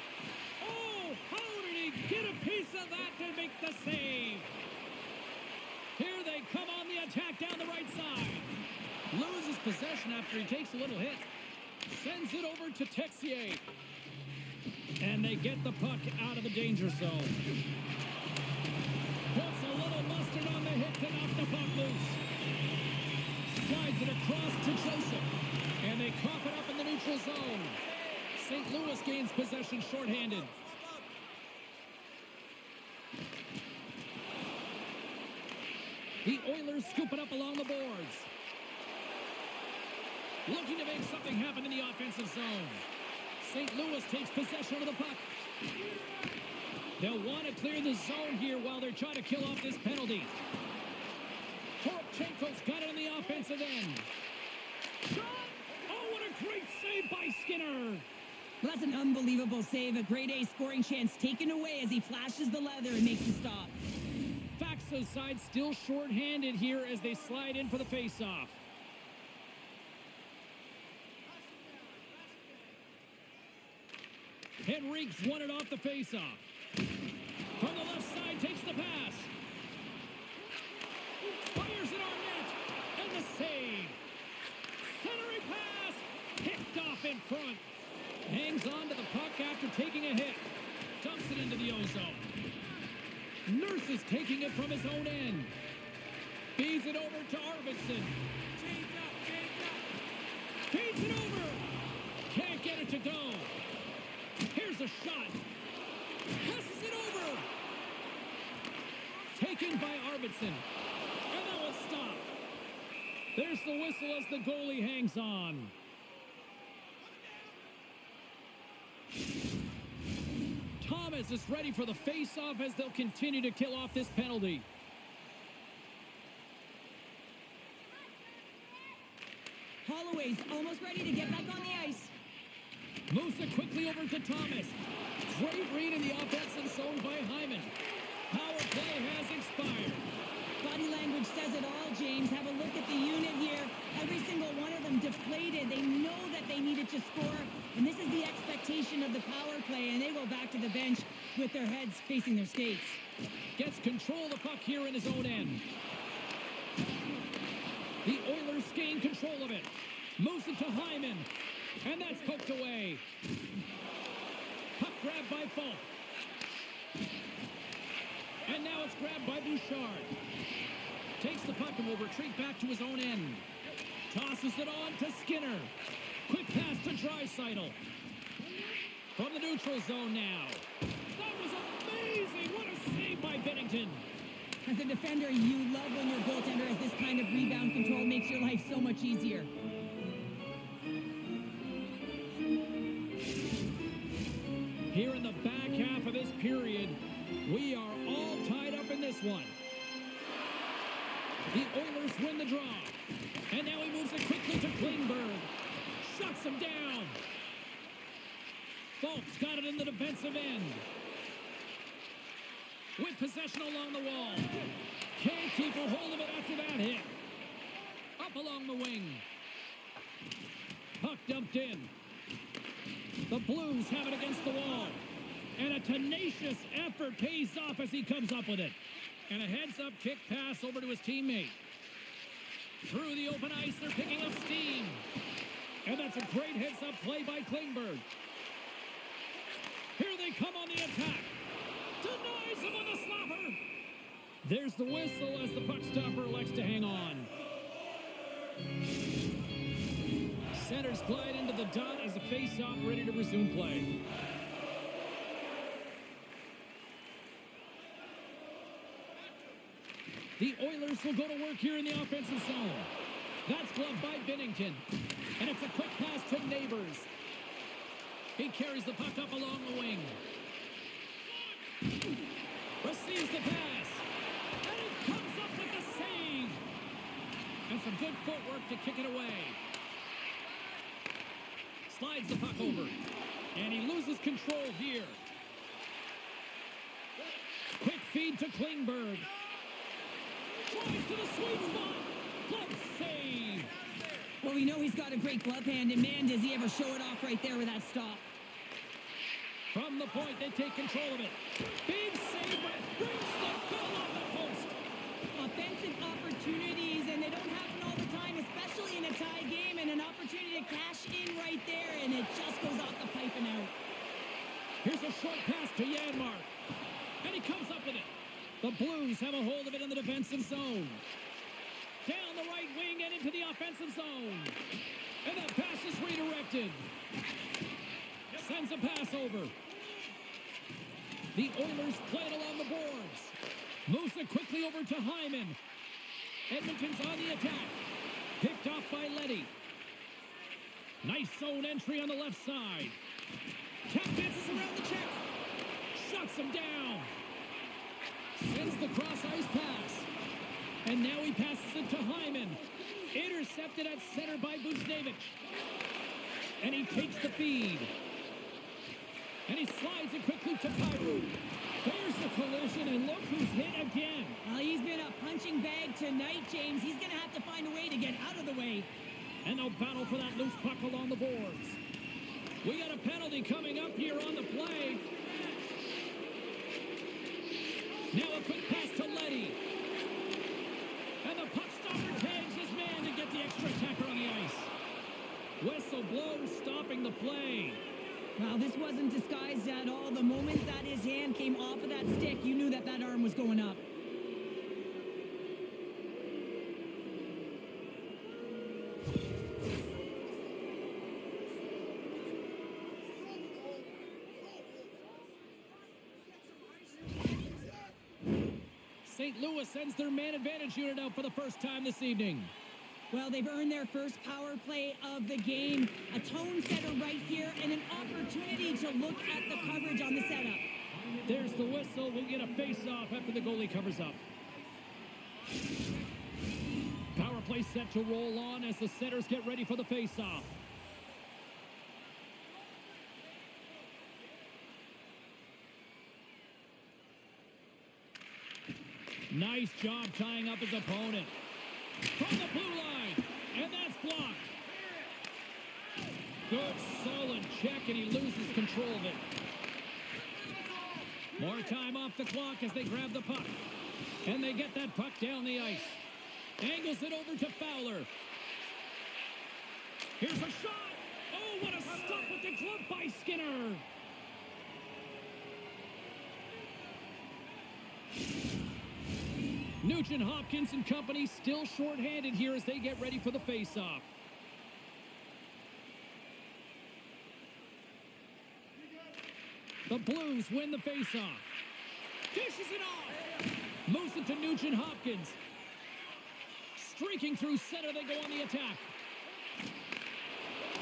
[SPEAKER 1] Oh, how did he get a piece of that to make the save? Here they come on the attack down the right side. Loses possession after he takes a little hit. Sends it over to Texier. And they get the puck out of the danger zone. Puts a little mustard on the hit to knock the puck loose. Slides it across to Joseph. And they cough it up in the neutral zone. St. Louis gains possession shorthanded. The Oilers scoop it up along the boards. Looking to make something happen in the offensive zone. St. Louis takes possession of the puck. They'll want to clear the zone here while they're trying to kill off this penalty. Toropchenko's got it on the offensive end. Shot! Oh, what a great save by Skinner!
[SPEAKER 2] Well, that's an unbelievable save. A grade A scoring chance taken away as he flashes the leather and makes the stop.
[SPEAKER 1] Faxo's side still short-handed here as they slide in for the face-off. Henrique's won it off the face-off. From the left side, takes the pass. Fires it on net. And the save. Centering pass. Picked off in front. Hangs on to the puck after taking a hit. Dumps it into the ozone. Nurse is taking it from his own end. Feeds it over to Arvidsson. Feeds it over. Can't get it to go. Here's a shot. Passes it over. Taken by Arvidsson. And that was stopped. There's the whistle as the goalie hangs on. Thomas is ready for the face-off as they'll continue to kill off this penalty.
[SPEAKER 2] Holloway's almost ready to get back on the ice.
[SPEAKER 1] Moves it quickly over to Thomas. Great read in the offensive zone by Hyman. Power play has expired.
[SPEAKER 2] Body language says it all, James. Have a look at the unit here. Every single one of them deflated. They know that they needed to score, and this is the expectation of the power play, and they go back to the bench with their heads facing their skates.
[SPEAKER 1] Gets control of the puck here in his own end. The Oilers gain control of it. Moves it to Hyman, and that's poked away. Puck grabbed by Falk. And now it's grabbed by Bouchard. Takes the puck and will retreat back to his own end. Tosses it on to Skinner. Quick pass to Draisaitl. From the neutral zone now. That was amazing. What a save by Binnington.
[SPEAKER 2] As a defender, you love when your goaltender has this kind of rebound control. It makes your life so much easier.
[SPEAKER 1] Here in the back half of this period, we are all tied up in this one. The Oilers win the draw. And now he moves it quickly to Klingberg. Shuts him down. Falk's got it in the defensive end. With possession along the wall. Can't keep a hold of it after that hit. Up along the wing. Puck dumped in. The Blues have it against the wall. And a tenacious effort pays off as he comes up with it. And a heads-up kick pass over to his teammate. Through the open ice, they're picking up steam. And that's a great heads-up play by Klingberg. Here they come on the attack. Denies him with a slapper. There's the whistle as the puck stopper elects to hang on. Centers glide into the dot as a face-off ready to resume play. The Oilers will go to work here in the offensive zone. That's gloved by Binnington. And it's a quick pass to Neighbors. He carries the puck up along the wing. Receives the pass. And he comes up with the save. And some good footwork to kick it away. Slides the puck over. And he loses control here. Quick feed to Klingberg. Tries to the sweet spot. Glove save.
[SPEAKER 2] Well, we know he's got a great glove hand, and man, does he ever show it off right there with that stop.
[SPEAKER 1] From the point, they take control of it. Big save, but brings the ball off the post.
[SPEAKER 2] Offensive opportunities, and they don't happen all the time, especially in a tie game, and an opportunity to cash in right there, and it just goes off the pipe and out.
[SPEAKER 1] Here's a short pass to Janmark. And he comes up with it. The Blues have a hold of it in the defensive zone. Down the right wing and into the offensive zone. And that pass is redirected. Sends a pass over. The Oilers play it along the boards. Moves it quickly over to Hyman. Edmonton's on the attack. Picked off by Leddy. Nice zone entry on the left side. Tap dances around the check. Shuts him down. Sends the cross-ice pass. And now he passes it to Hyman. Intercepted at center by Buchnevich. And he takes the feed. And he slides it quickly to Kyrou. There's the collision, and look who's hit again.
[SPEAKER 2] Well, he's been a punching bag tonight, James. He's going to have to find a way to get out of the way.
[SPEAKER 1] And they'll battle for that loose puck along the boards. We got a penalty coming up here on the play. Now a quick pass to Leddy. And the puck stopper tags his man to get the extra attacker on the ice. Whistle blows, stopping the play.
[SPEAKER 2] Well, this wasn't disguised at all. The moment that his hand came off of that stick, you knew that that arm was going up.
[SPEAKER 1] St. Louis sends their man advantage unit out for the first time this evening.
[SPEAKER 2] Well, they've earned their first power play of the game. A tone setter right here and an opportunity to look at the coverage on the setup.
[SPEAKER 1] There's the whistle. We'll get a face-off after the goalie covers up. Power play set to roll on as the setters get ready for the face-off. Nice job tying up his opponent. From the blue line, and that's blocked. Good, solid check, and he loses control of it. More time off the clock as they grab the puck. And they get that puck down the ice. Angles it over to Fowler. Here's a shot. Oh, what a stop with the glove by Skinner. Nugent Hopkins and company still shorthanded here as they get ready for the face-off. The Blues win the face-off. Dishes it off. Moves it to Nugent Hopkins. Streaking through center, they go on the attack.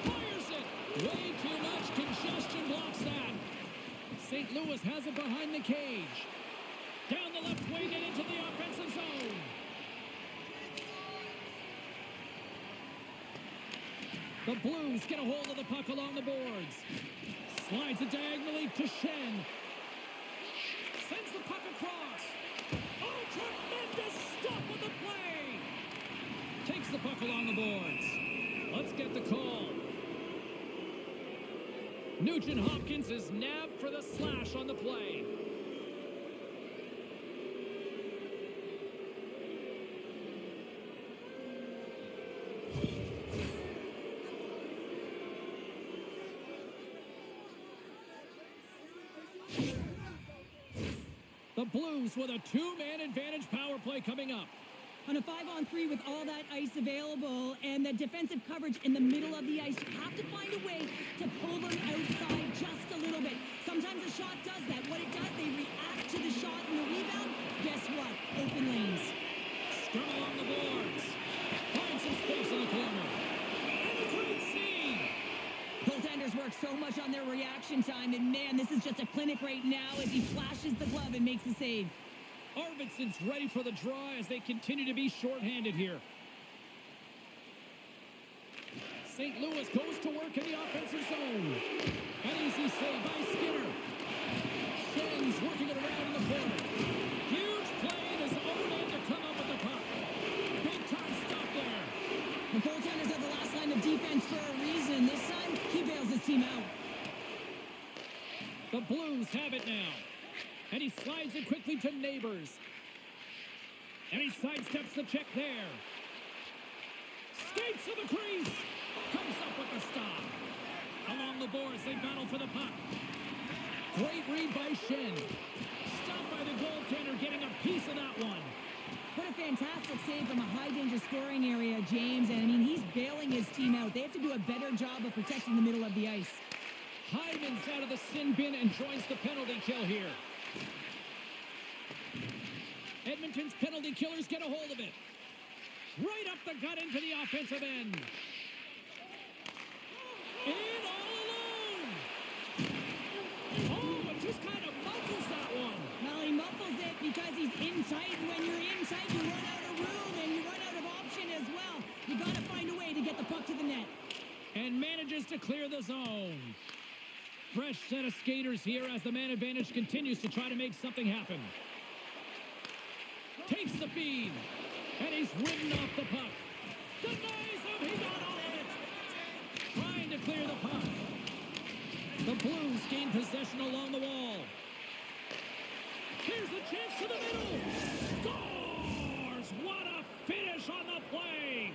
[SPEAKER 1] Fires it. Way too much congestion blocks that. St. Louis has it behind the cage. Down the left wing and into the offensive zone. The Blues get a hold of the puck along the boards. Slides it diagonally to Shen. Sends the puck across. Oh, tremendous stop on the play. Takes the puck along the boards. Let's get the call. Nugent Hopkins is nabbed for the slash on the play. The Blues with a two-man advantage power play coming up.
[SPEAKER 2] On a 5-on-3 with all that ice available and the defensive coverage in the middle of the ice, you have to find a way to pull them outside just a little bit. Sometimes a shot does that. What it does, they react to the shot and the rebound. Guess what? Open lanes.
[SPEAKER 1] Scrum along the boards. Find some space in the corner. And a great save.
[SPEAKER 2] Goaltenders work so much on their reaction time, and man, this is just a clinic right now as he flashes the glove and makes the save.
[SPEAKER 1] Arvidsson's ready for the draw as they continue to be shorthanded here. St. Louis goes to work in the offensive zone. An easy save by Skinner. Shen's working it around in the corner. Huge play in his own end to come up with the puck. Big time stop there.
[SPEAKER 2] The goaltenders are the last line of defense for a reason. This time, he bails his team out.
[SPEAKER 1] The Blues have it now. And he slides it quickly to Neighbors. And he sidesteps the check there. Skates to the crease. Comes up with the stop. Along the boards, they battle for the puck. Great read by Shen. Stopped by the goaltender, getting a piece of that one.
[SPEAKER 2] What a fantastic save from a high-danger scoring area, James. And, I mean, he's bailing his team out. They have to do a better job of protecting the middle of the ice.
[SPEAKER 1] Hyman's out of the sin bin and joins the penalty kill here. Edmonton's penalty killers get a hold of it. Right up the gut into the offensive end. In all alone. Oh, it just kind of muffles that one.
[SPEAKER 2] Well, he muffles it because he's in tight. When you're in tight, you run out of room and you run out of option as well. You got to find a way to get the puck to the net.
[SPEAKER 1] And manages to clear the zone. Fresh set of skaters here as the man advantage continues to try to make something happen. Takes the feed. And he's ridden off the puck. Denies him. He got all of it. Trying to clear the puck. The Blues gain possession along the wall. Here's a chance to the middle. Scores! What a finish on the play.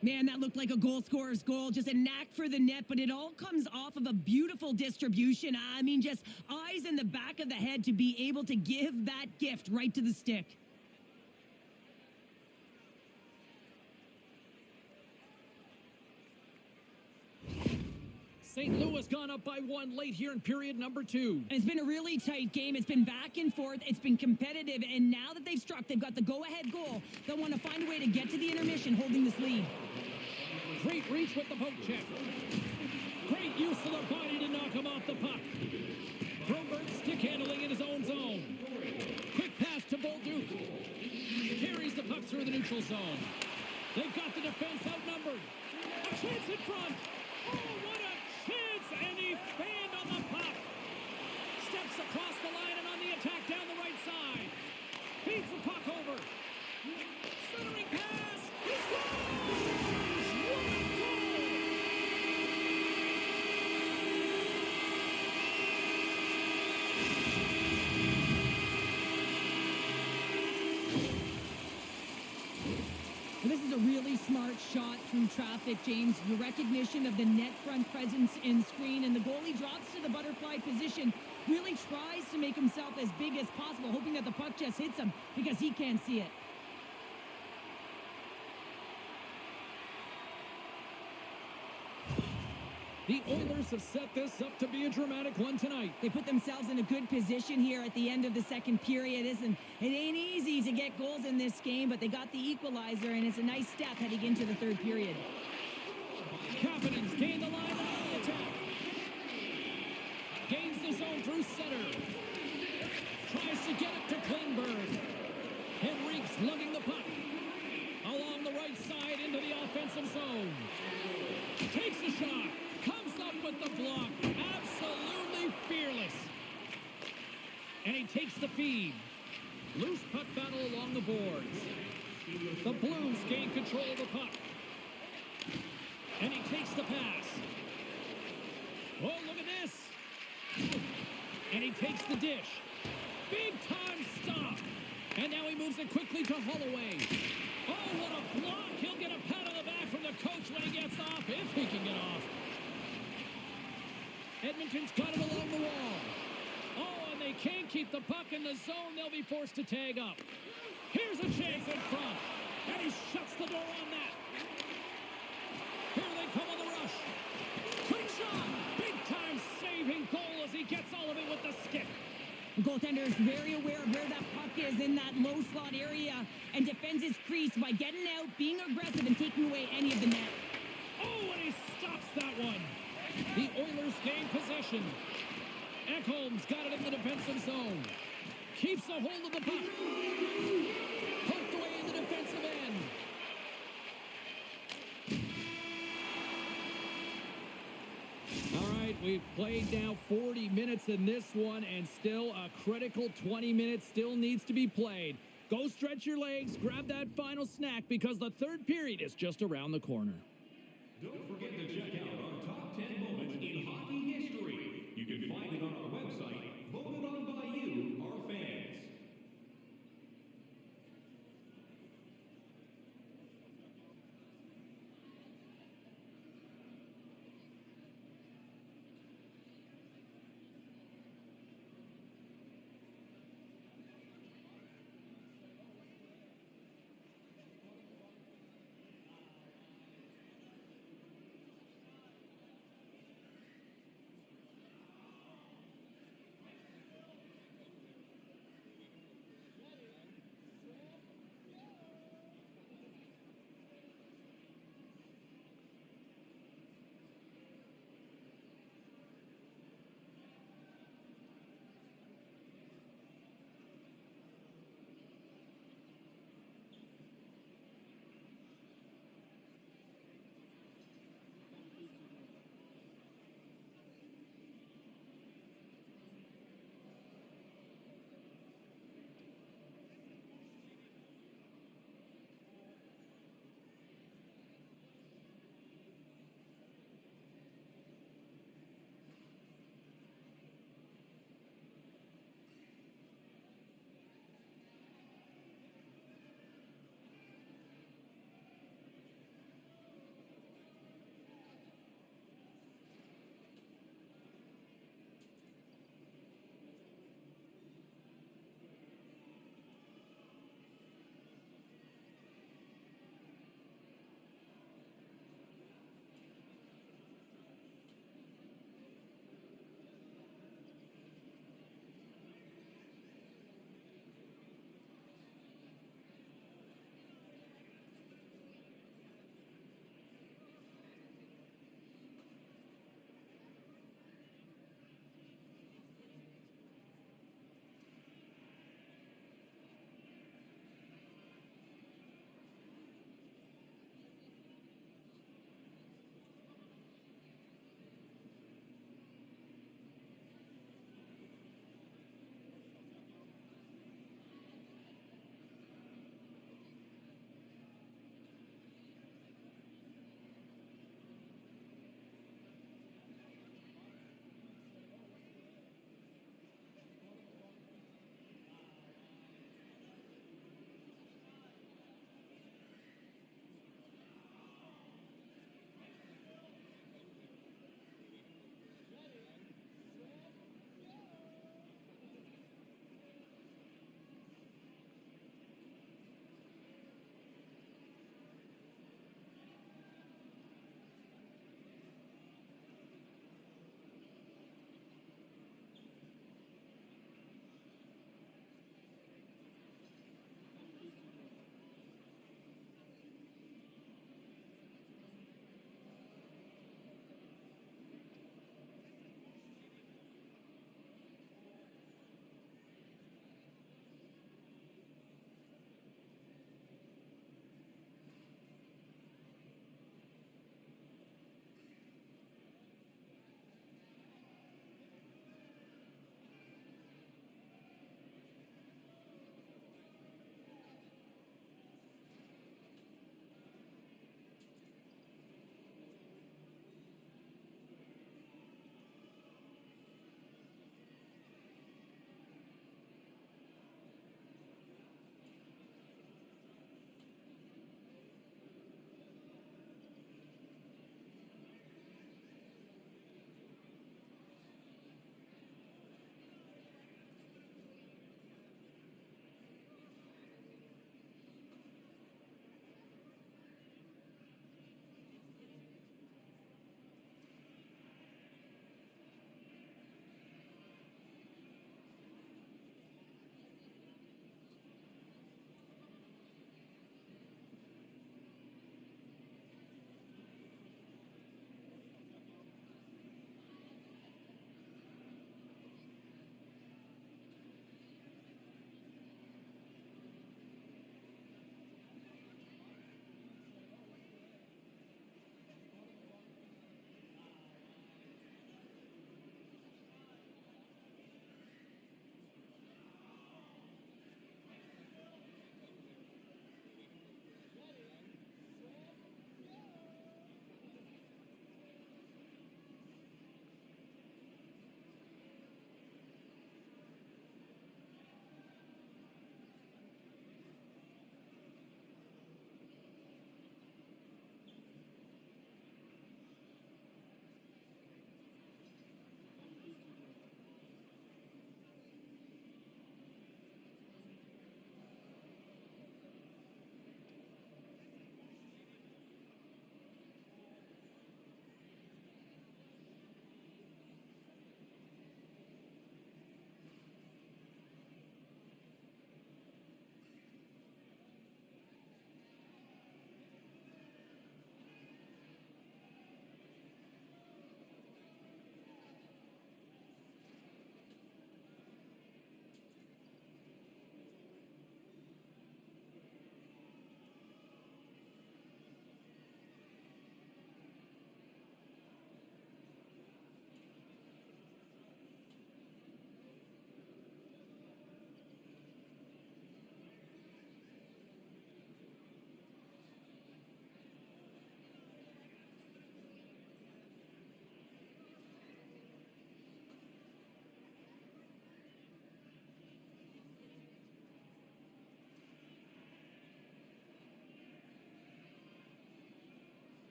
[SPEAKER 2] Man, that looked like a goal scorer's goal. Just a knack for the net, but it all comes off of a beautiful distribution. I mean, just eyes in the back of the head to be able to give that gift right to the stick.
[SPEAKER 1] St. Louis gone up by 1 late here in period number 2.
[SPEAKER 2] And it's been a really tight game. It's been back and forth. It's been competitive. And now that they've struck, they've got the go-ahead goal. They'll want to find a way to get to the intermission holding this lead.
[SPEAKER 1] Great reach with the poke check. Great use of the body to knock him off the puck. Broberg stick handling in his own zone. Quick pass to Bolduc. Carries the puck through the neutral zone. They've got the defense outnumbered. A chance in front. Oh, what a chance! And he fanned on the puck. Steps across the line and on the attack down the right side. Feeds the puck over. Centering pass. He scores! What a goal!
[SPEAKER 2] This is a really smart shot through traffic, James. The recognition of the net front presence and screen, and the goalie drops to the butterfly position, really tries to make himself as big as possible, hoping that the puck just hits him because he can't see it.
[SPEAKER 1] The Oilers have set this up to be a dramatic one tonight.
[SPEAKER 2] They put themselves in a good position here at the end of the second period. It ain't easy to get goals in this game, but they got the equalizer, and it's a nice step heading into the third period.
[SPEAKER 1] Kapanen's gained the line on the attack. Gains the zone through center. Tries to get it to Klingberg. Henrique's lugging the puck. Along the right side into the offensive zone. Takes the shot. Comes up with the block. Absolutely fearless. And he takes the feed. Loose puck battle along the boards. The Blues gain control of the puck. And he takes the pass. Oh, look at this. And he takes the dish. Big time stop. And now he moves it quickly to Holloway. Oh, what a block. He'll get a pat on the back from the coach when he gets off, if he can get off. Edmonton's got it along the wall. Oh, and they can't keep the puck in the zone. They'll be forced to tag up. Here's a chance in front. And he shuts the door on that. Here they come on the rush. Quick shot. Big time saving goal as he gets all of it with the stick.
[SPEAKER 2] The goaltender is very aware of where that puck is in that low slot area and defends his crease by getting out, being aggressive, and taking away any of the net.
[SPEAKER 1] Oh, and he stops that one. The Oilers gain possession. Ekholm's got it in the defensive zone. Keeps a hold of the puck. Poked away in the defensive end. All right, we've played now 40 minutes in this one, and still a critical 20 minutes still needs to be played. Go stretch your legs, grab that final snack, because the third period is just around the corner.
[SPEAKER 3] Don't forget to check out our top 10 moments in hockey history. You can find it on our website, voted on by you, our fans.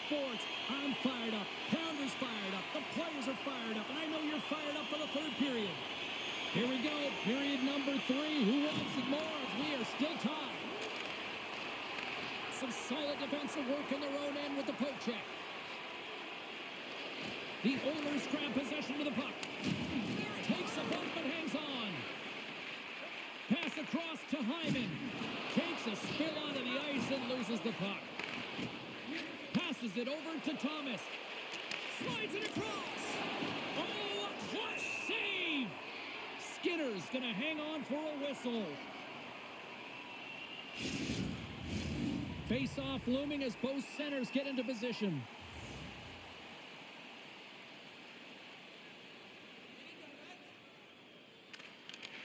[SPEAKER 1] sports. I'm fired up. Pounder's fired up. The players are fired up. And I know you're fired up for the third period. Here we go. Period number 3. Who wants it more? We are still tied. Some solid defensive work in their own end with the poke check. The Oilers grab possession with the puck. Takes a bump and hangs on. Pass across to Hyman. Takes a spill onto the ice and loses the puck. Passes it over to Thomas. Slides it across. Oh, a clutch save. Skinner's going to hang on for a whistle. Face-off looming as both centers get into position.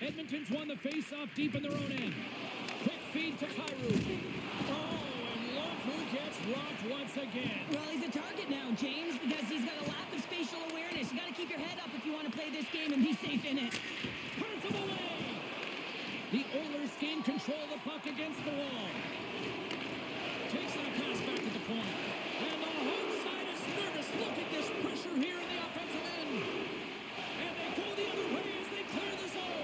[SPEAKER 1] Edmonton's won the face-off deep in their own end. Quick feed to Kyrou. Oh, and look who gets rocked once again.
[SPEAKER 2] Well, he's a target now, James, because he's got a lack of spatial awareness. You got to keep your head up if you want to play this game and be safe in it.
[SPEAKER 1] Turns him away. The Oilers gain control of the puck against the wall. Takes that pass back to the point. And the home side is nervous. Look at this pressure here in the offensive end. And they go the other way as they clear the zone.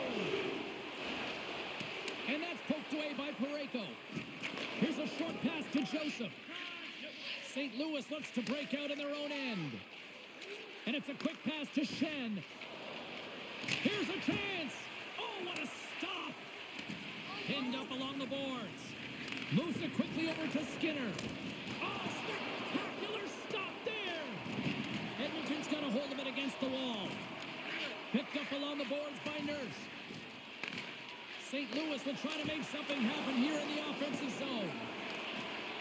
[SPEAKER 1] And that's poked away by Parayko. Here's a short pass to Joseph. St. Louis looks to break out in their own end. And it's a quick pass to Shen. Here's a chance. Oh, what a stop. Pinned up along the boards. Moves it quickly over to Skinner. Oh, spectacular stop there. Edmonton's got a hold of it against the wall. Picked up along the boards by Nurse. St. Louis will try to make something happen here in the offensive zone.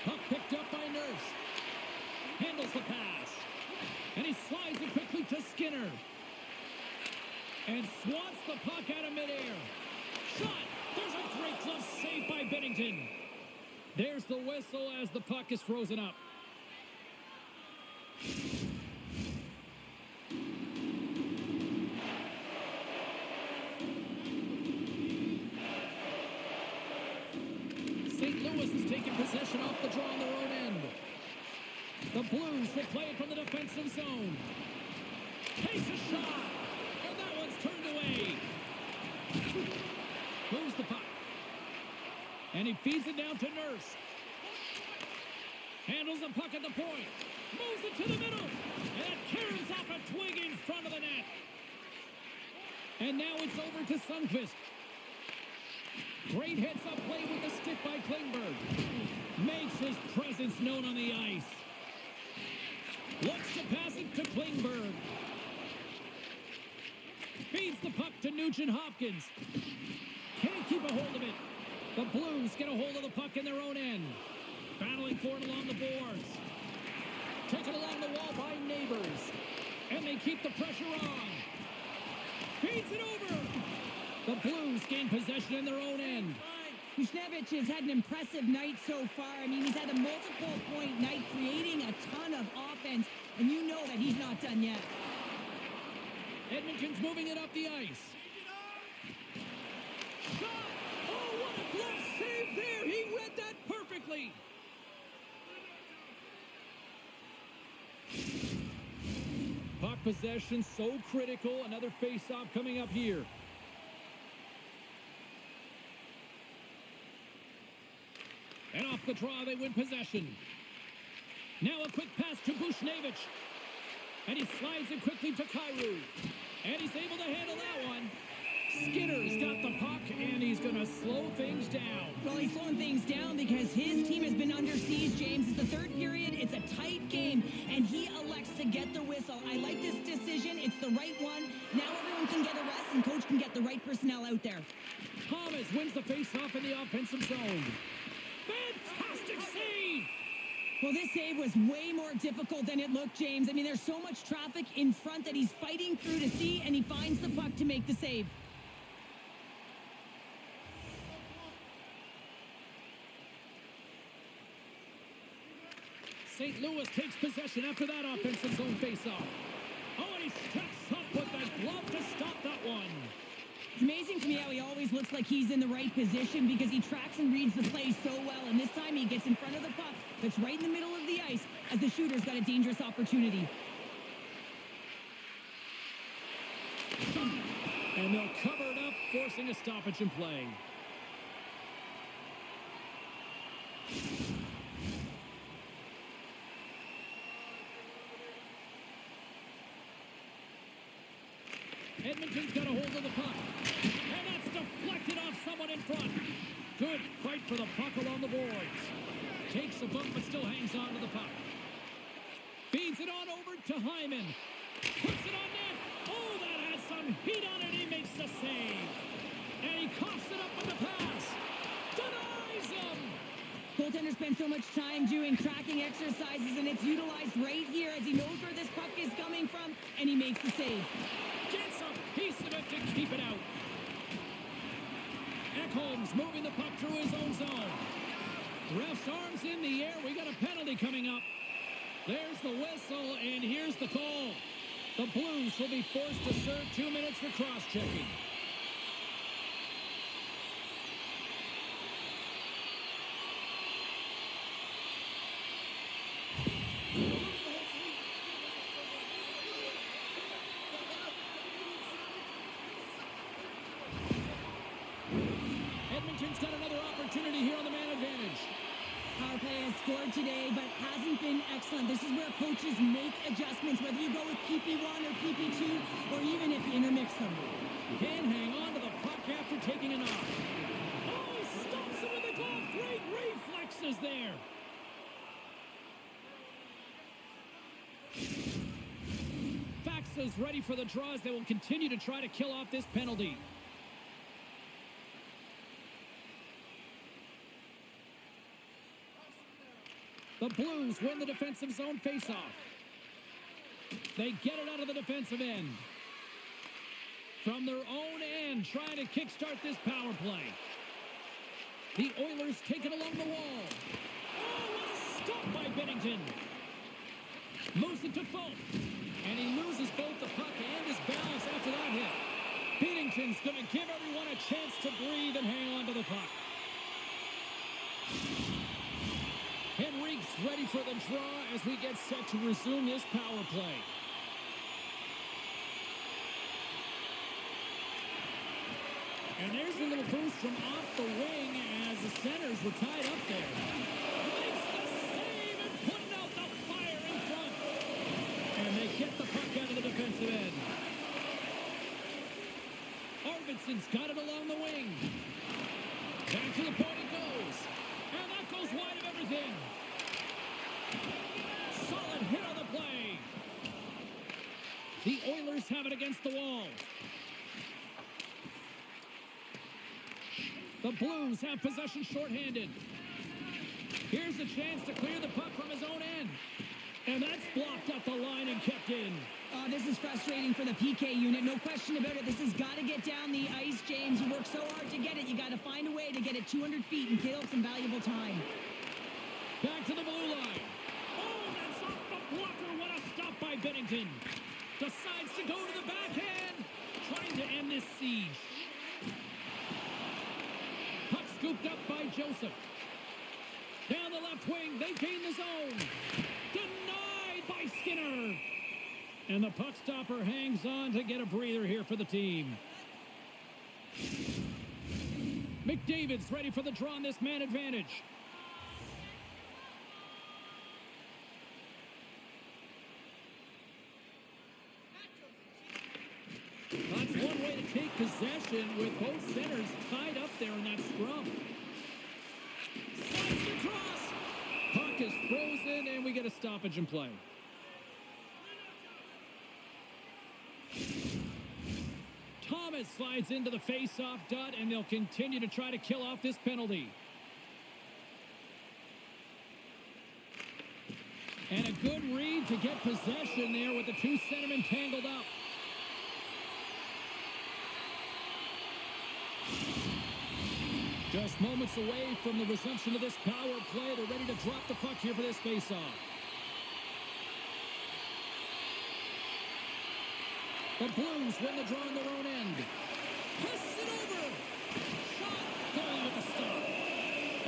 [SPEAKER 1] Puck picked up by Nurse. Handles the pass. And he slides it quickly to Skinner. And swats the puck out of midair. Shot! There's a great glove save by Binnington. There's the whistle as the puck is frozen up. St. Louis has taken possession off the draw on their own end. The Blues will play it from the defensive zone. Takes a shot, and that one's turned away. Moves the puck. And he feeds it down to Nurse. Handles the puck at the point. Moves it to the middle. And it carries off a twig in front of the net. And now it's over to Sundqvist. Great heads-up play with the stick by Klingberg. Makes his presence known on the ice. Looks to pass it to Klingberg. Feeds the puck to Nugent-Hopkins. Can't keep a hold of it. The Blues get a hold of the puck in their own end. Battling for it along the boards. Taken along the wall by Neighbors. And they keep the pressure on. Feeds it over. The Blues gain possession in their own end.
[SPEAKER 2] Buchnevich has had an impressive night so far. I mean, he's had a multiple-point night, creating a ton of offense, and you know that he's not done yet.
[SPEAKER 1] Edmonton's moving it up the ice. Shot! Oh, what a glove save there! He read that perfectly! Puck possession so critical. Another face-off coming up here. And off the draw, they win possession. Now a quick pass to Buchnevich. And he slides it quickly to Kyrou. And he's able to handle that one. Skinner's got the puck, and he's going to slow things down.
[SPEAKER 2] Well, he's slowing things down because his team has been under siege, James. It's the third period. It's a tight game, and he elects to get the whistle. I like this decision. It's the right one. Now everyone can get a rest, and coach can get the right personnel out there.
[SPEAKER 1] Thomas wins the face-off in the offensive zone. Fantastic save!
[SPEAKER 2] Well, this save was way more difficult than it looked, James. I mean, there's so much traffic in front that he's fighting through to see, and he finds the puck to make the save.
[SPEAKER 1] St. Louis takes possession after that offensive zone face-off. Oh, and he steps up with the glove to stop that one.
[SPEAKER 2] It's amazing to me how he always looks like he's in the right position because he tracks and reads the play so well. And this time he gets in front of the puck that's right in the middle of the ice as the shooter's got a dangerous opportunity.
[SPEAKER 1] And they'll cover it up, forcing a stoppage in play. Edmonton's got a hold of the puck. And that's deflected off someone in front. Good fight for the puck along the boards. Takes a bump but still hangs on to the puck. Feeds it on over to Hyman. Puts it on net. Oh, that had some heat on it. He makes the save. And he coughs it up with the pass. Denies him.
[SPEAKER 2] Goaltender spends so much time doing tracking exercises, and it's utilized right here as he knows where this puck is coming from, and he makes the save.
[SPEAKER 1] Gets a piece of it to keep it out. Ekholm's moving the puck through his own zone. Ref's arms in the air. We got a penalty coming up. There's the whistle, and here's the call. The Blues will be forced to serve 2 minutes for cross-checking. Edmonton's got another opportunity here on the man advantage.
[SPEAKER 2] Power play has scored today, but hasn't been excellent. This is where coaches make adjustments, whether you go with PP1 or PP2, or even if you intermix them.
[SPEAKER 1] Can hang on to the puck after taking a knock. Oh, he stops it with the glove. Great reflexes there. Faxa's ready for the draws. They will continue to try to kill off this penalty. The Blues win the defensive zone faceoff. They get it out of the defensive end. From their own end, trying to kickstart this power play. The Oilers take it along the wall. Oh, what a stop by Bennington. Moves it to Folk. And he loses both the puck and his balance after that hit. Bennington's going to give everyone a chance to breathe and hang on to the puck. Henrique's ready for the draw as we get set to resume this power play. And there's a little boost from off the wing as the centers were tied up there. Makes the save and putting out the fire in front. And they get the puck out of the defensive end. Arvidsson's got it along the wing. Back to the point it goes. And that goes wide of everything. Solid hit on the play. The Oilers have it against the wall. The Blues have possession shorthanded. Here's a chance to clear the puck from his own end. And that's blocked up the line and kept in.
[SPEAKER 2] Oh, this is frustrating for the PK unit. No question about it. This has got to get down the ice, James. You work so hard to get it. You got to find a way to get it 200 feet and kill some valuable time.
[SPEAKER 1] Back to the blue line. Oh, that's off the blocker. What a stop by Bennington. Decides to go to the backhand. Trying to end this siege. Puck scooped up by Joseph. Down the left wing. They gain the zone. Denied by Skinner. And the puck stopper hangs on to get a breather here for the team. McDavid's ready for the draw on this man advantage. That's one way to take possession with both centers tied up there in that scrum. Slides it across. Puck is frozen, and we get a stoppage in play. Thomas slides into the face-off dot, and they'll continue to try to kill off this penalty. And a good read to get possession there with the two centermen tangled up. Just moments away from the resumption of this power play. They're ready to drop the puck here for this face-off. The Blues win the draw on their own end. Passes it over. Shot. Going with the stop.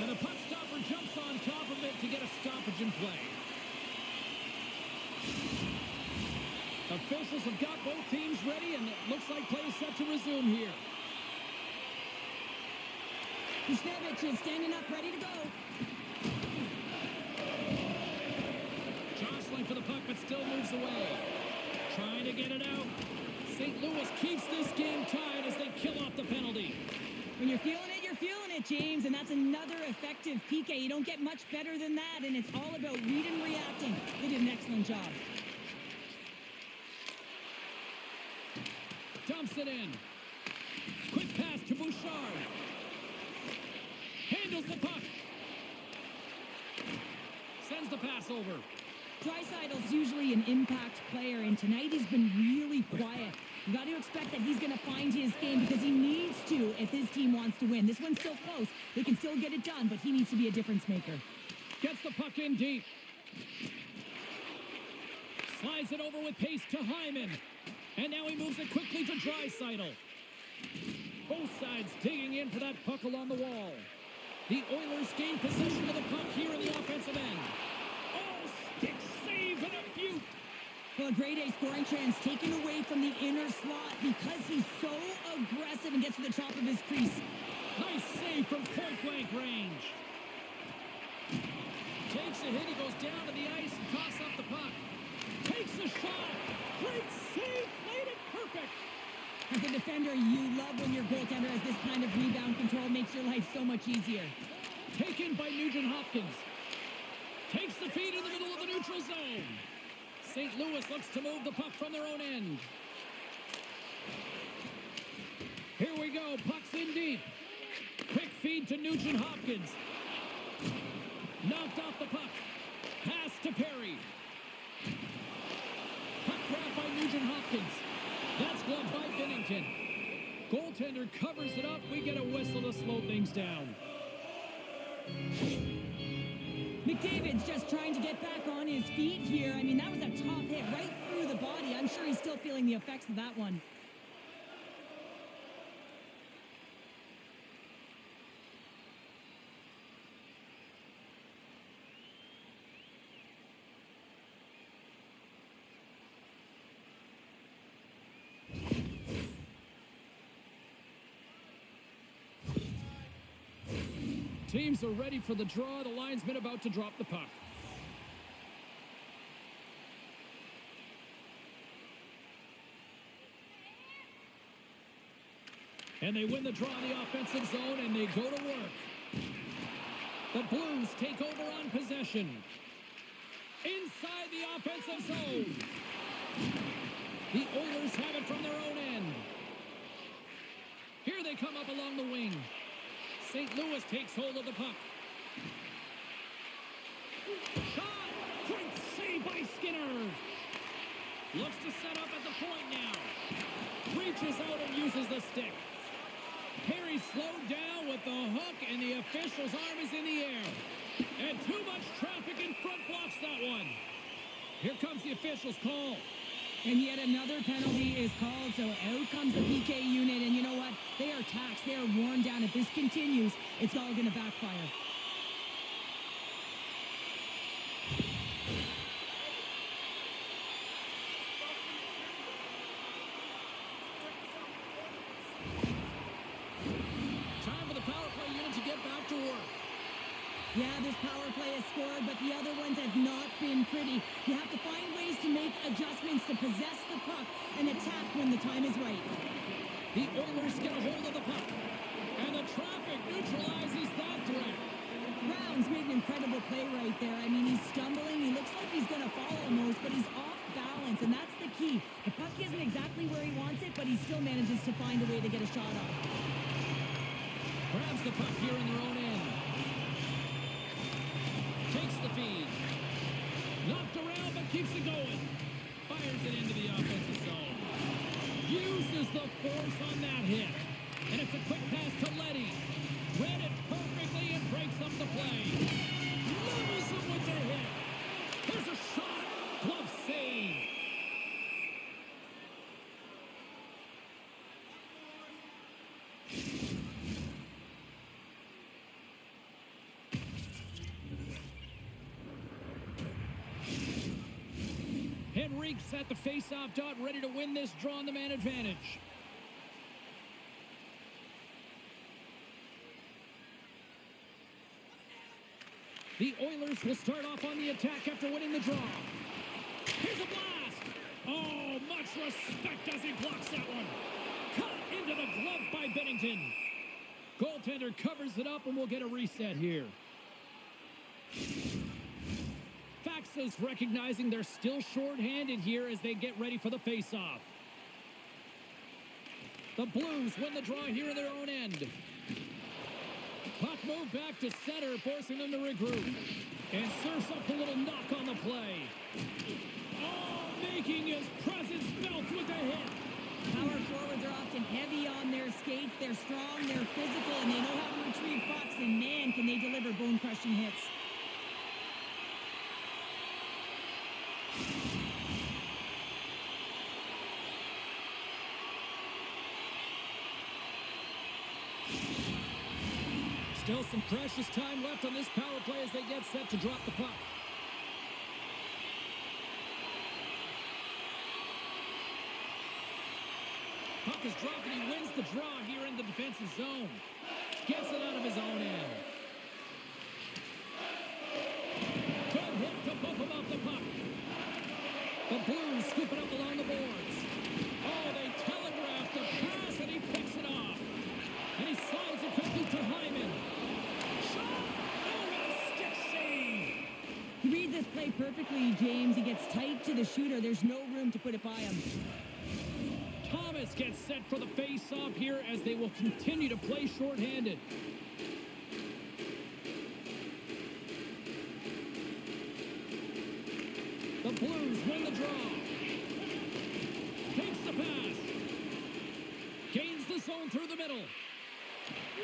[SPEAKER 1] And the puck stopper jumps on top of it to get a stoppage in play. Officials have got both teams ready, and it looks like play is set to resume here.
[SPEAKER 2] Buchnevich is standing up, ready to go.
[SPEAKER 1] Jostling for the puck, but still moves away. Trying to get it out. St. Louis keeps this game tied as they kill off the penalty.
[SPEAKER 2] When you're feeling it, James, and that's another effective PK. You don't get much better than that, and it's all about read and reacting. They did an excellent job.
[SPEAKER 1] Dumps it in. Quick pass to Bouchard. Handles the puck. Sends the pass over.
[SPEAKER 2] Dreisaitl's usually an impact player, and tonight he's been really quiet. You got to expect that he's going to find his game because he needs to if his team wants to win. This one's still close. They can still get it done, but he needs to be a difference maker.
[SPEAKER 1] Gets the puck in deep. Slides it over with pace to Hyman. And now he moves it quickly to Draisaitl. Both sides digging in for that puck along the wall. The Oilers gain possession of the puck here in the offensive end. Oh, stick save and a beaut.
[SPEAKER 2] Well, a grade A scoring chance taken away from the inner slot because he's so aggressive and gets to the top of his crease.
[SPEAKER 1] Nice save from point-blank range. Takes a hit, he goes down to the ice and tosses up the puck. Takes a shot. Great save, made it perfect.
[SPEAKER 2] As a defender, you love when your goaltender has this kind of rebound control. Makes your life so much easier.
[SPEAKER 1] Taken by Nugent Hopkins. Takes the feed in the middle of the neutral zone. St. Louis looks to move the puck from their own end. Here we go, puck's in deep. Quick feed to Nugent Hopkins. Knocked off the puck. Pass to Perry. Puck grabbed by Nugent Hopkins. That's gloved by Binnington. Goaltender covers it up. We get a whistle to slow things down.
[SPEAKER 2] McDavid's just trying to get back on his feet here. I mean, that was a top hit right through the body. I'm sure he's still feeling the effects of that one.
[SPEAKER 1] Teams are ready for the draw. The linesman about to drop the puck. And they win the draw in the offensive zone, and they go to work. The Blues take over on possession. Inside the offensive zone. The Oilers have it from their own end. Here they come up along the wing. St. Louis takes hold of the puck. Shot! Great save by Skinner! Looks to set up at the point now. Reaches out and uses the stick. Perry slowed down with the hook, and the official's arm is in the air. And too much traffic in front blocks that one. Here comes the official's call.
[SPEAKER 2] And yet another penalty is called, so out comes the PK unit, and you know what? They are taxed. They are worn down. If this continues, it's all going to backfire.
[SPEAKER 1] Time for the power play unit to get back to work.
[SPEAKER 2] Yeah, this power play has scored, but the other ones have not been pretty. You have to find ways to make adjustments to possess the puck and attack when the time is right.
[SPEAKER 1] The Oilers get a hold of the puck, and the traffic neutralizes that threat.
[SPEAKER 2] Brown's made an incredible play right there. I mean, he's stumbling. He looks like he's going to fall almost, but he's off balance, and that's the key. The puck isn't exactly where he wants it, but he still manages to find a way to get a shot off.
[SPEAKER 1] Grabs the puck here in their own end. Takes the feed. Knocked around, but keeps it going. Fires it into the offensive zone. Uses the force on that hit. And it's a quick pass to Leddy. Read it perfectly and breaks up the play. Levels him with the hit. There's a shot. Glove save. Greeks at the face-off dot, ready to win this draw on the man advantage. The Oilers will start off on the attack after winning the draw. Here's a blast. Oh, much respect as he blocks that one. Cut into the glove by Bennington. Goaltender covers it up, and we'll get a reset here. Faxas recognizing they're still short-handed here as they get ready for the face-off. The Blues win the draw here in their own end. Puck moved back to center, forcing them to regroup. And surfs up a little knock on the play. Oh, making his presence felt with the hit.
[SPEAKER 2] Power forwards are often heavy on their skates. They're strong, they're physical, and they know how to retrieve pucks. And man, can they deliver bone-crushing hits.
[SPEAKER 1] Still some precious time left on this power play as they get set to drop the puck. Puck is dropped and he wins the draw here in the defensive zone. Gets it out of his own end. Good hit to bump him off the puck. The Blues scoop it up along the boards. Oh, they telegraph the pass and he picks it off. And he slides it quickly to Hyman. Shot! Oh, what a stick save!
[SPEAKER 2] He reads this play perfectly, James. He gets tight to the shooter. There's no room to put it by him.
[SPEAKER 1] Thomas gets set for the face-off here as they will continue to play shorthanded. The Blues win the draw. Takes the pass. Gains the zone through the middle.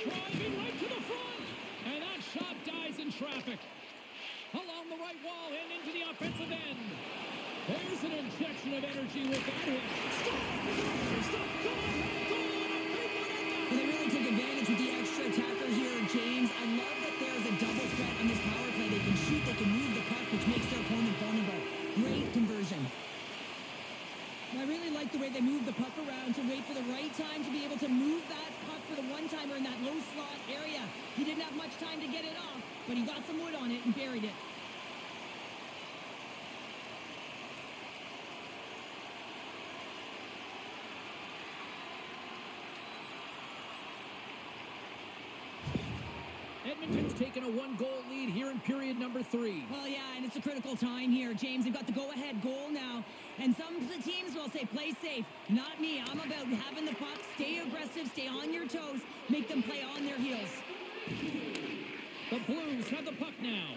[SPEAKER 1] Driving right to the front. And that shot dies in traffic. Along the right wall and into the offensive end. There's an injection of energy with that hit.
[SPEAKER 2] Well, they really took advantage with the extra attacker here, James. I love that there's a double threat on this power play. They can shoot, they can move the puck, which makes their opponent vulnerable. Great conversion. I really like the way they move the puck around to wait for the right time to be able to move that puck for the one-timer in that low slot area. He didn't have much time to get it off, but he got some wood on it and buried it.
[SPEAKER 1] Edmonton's taken a one-goal lead here in period number 3.
[SPEAKER 2] Well, yeah, and it's a critical time here, James. They've got the go-ahead goal now. And some teams will say, play safe. Not me. I'm about having the puck, stay aggressive, stay on your toes, make them play on their heels.
[SPEAKER 1] The Blues have the puck now.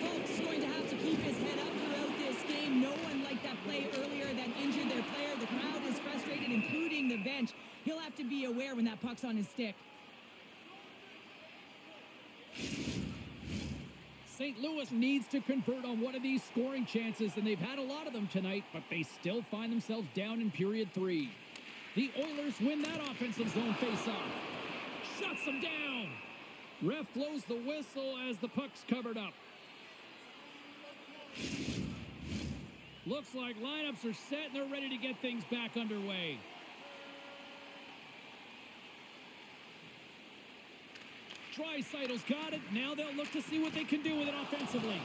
[SPEAKER 2] Folks going to have to keep his head up throughout this game. No one liked that play earlier that injured their player. The crowd is frustrated, including the bench. He'll have to be aware when that puck's on his stick.
[SPEAKER 1] St. Louis needs to convert on one of these scoring chances, and they've had a lot of them tonight, but they still find themselves down in period 3. The Oilers win that offensive zone faceoff. Shuts them down. Ref blows the whistle as the puck's covered up. Looks like lineups are set and they're ready to get things back underway. Dreisaitl's got it. Now they'll look to see what they can do with it offensively.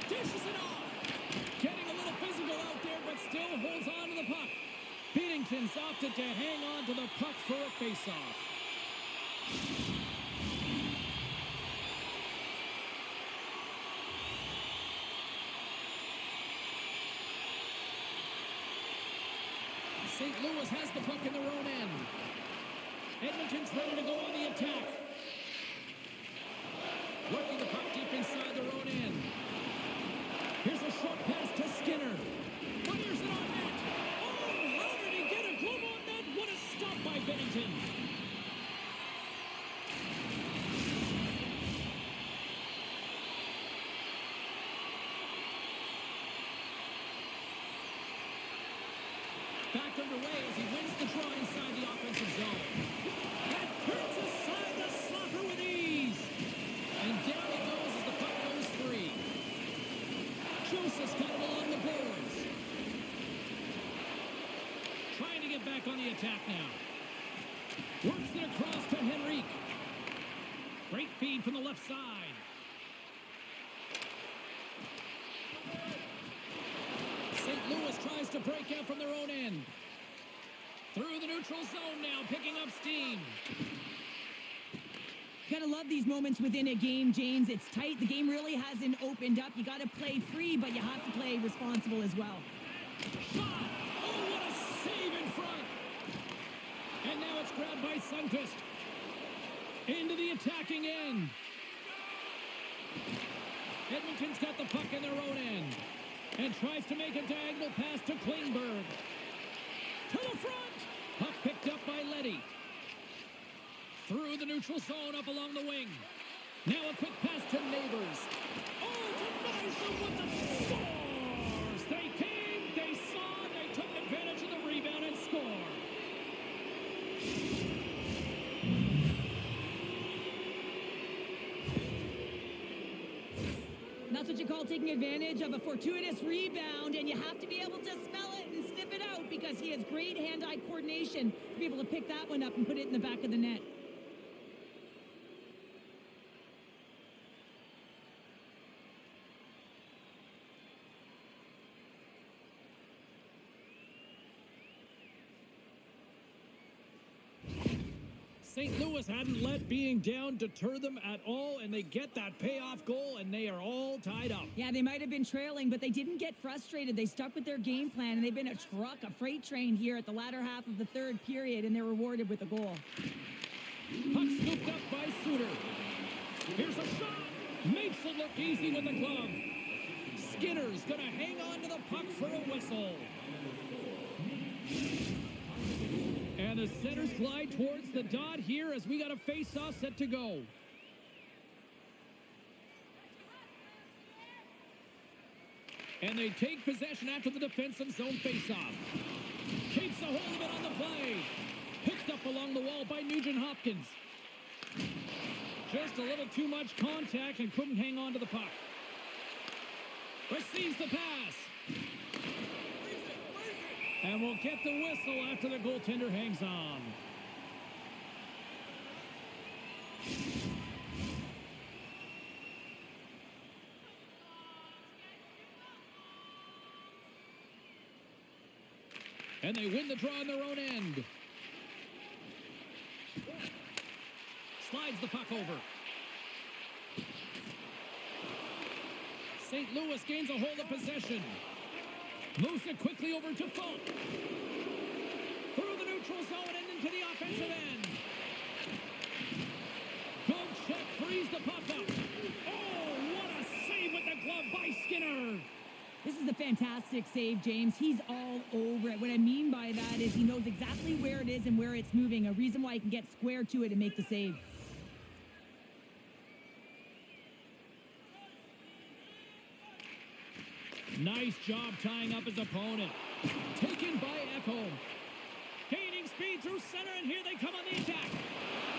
[SPEAKER 1] Dishes it off. Getting a little physical out there, but still holds on to the puck. Binnington's opted to hang on to the puck for a face-off. St. Louis has the puck in their own end. Edmonton's ready to go on the attack. Working the puck deep inside their own end. Here's a short pass to Skinner. Fires it on net. Oh, how did he get a glove on net? What a stop by Bennington. Back underway as he wins the draw inside the offensive zone. That turns aside the slapper with ease. And down he goes as the puck goes free. get back on the attack now. Works it across to Henrique. Great feed from the left side. St. Louis tries to break out from their own end. Through the neutral zone now, picking up steam.
[SPEAKER 2] Gotta love these moments within a game, James. It's tight. The game really hasn't opened up. You gotta play free, but you have to play responsible as well.
[SPEAKER 1] Shot! Oh, what a save in front! And now it's grabbed by Sundqvist. Into the attacking end. Edmonton's got the puck in their own end. And tries to make a diagonal pass to Klingberg. To the front! Puck picked up by Leddy. Through the neutral zone, up along the wing. Now a quick pass to Neighbors. Oh, denies them with the scores! They came, they saw, they took advantage of the rebound and scored.
[SPEAKER 2] That's what you call taking advantage of a fortuitous rebound, and you have to be able to smell it and sniff it out because he has great hand-eye coordination to be able to pick that one up and put it in the back of the net.
[SPEAKER 1] St. Louis hadn't let being down deter them at all, and they get that payoff goal, and they are all tied up.
[SPEAKER 2] Yeah, they might have been trailing, but they didn't get frustrated. They stuck with their game plan, and they've been a truck, a freight train here at the latter half of the third period, and they're rewarded with a goal.
[SPEAKER 1] Puck scooped up by Suter. Here's a shot. Makes it look easy with the glove. Skinner's going to hang on to the puck for a whistle. And the centers glide towards the dot here as we got a face-off set to go. And they take possession after the defensive zone face-off. Keeps a hold of it on the play. Picked up along the wall by Nugent-Hopkins. Just a little too much contact and couldn't hang on to the puck. Receives the pass. And we'll get the whistle after the goaltender hangs on. And they win the draw on their own end. Slides the puck over. St. Louis gains a hold of possession. Moves it quickly over to Falk. Through the neutral zone and into the offensive end. Good check, frees the puck up. Oh, what a save with the glove by Skinner.
[SPEAKER 2] This is a fantastic save, James. He's all over it. What I mean by that is he knows exactly where it is and where it's moving. A reason why he can get square to it and make the save.
[SPEAKER 1] Nice job tying up his opponent. Taken by Echo. Gaining speed through center, and here they come on the attack.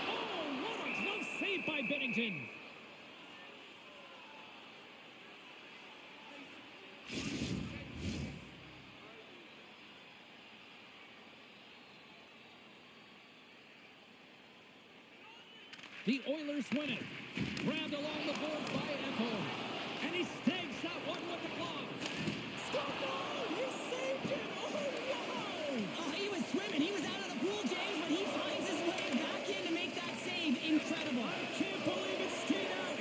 [SPEAKER 1] Oh, what a close save by Bennington. The Oilers win it. Grabbed along the boards by Echo. And he snags that one with the glove.
[SPEAKER 2] He saved it! Oh, wow! Oh, he was swimming. He was out of the pool, James, but he finds his way back in to make that save. Incredible.
[SPEAKER 1] I can't believe it stayed out.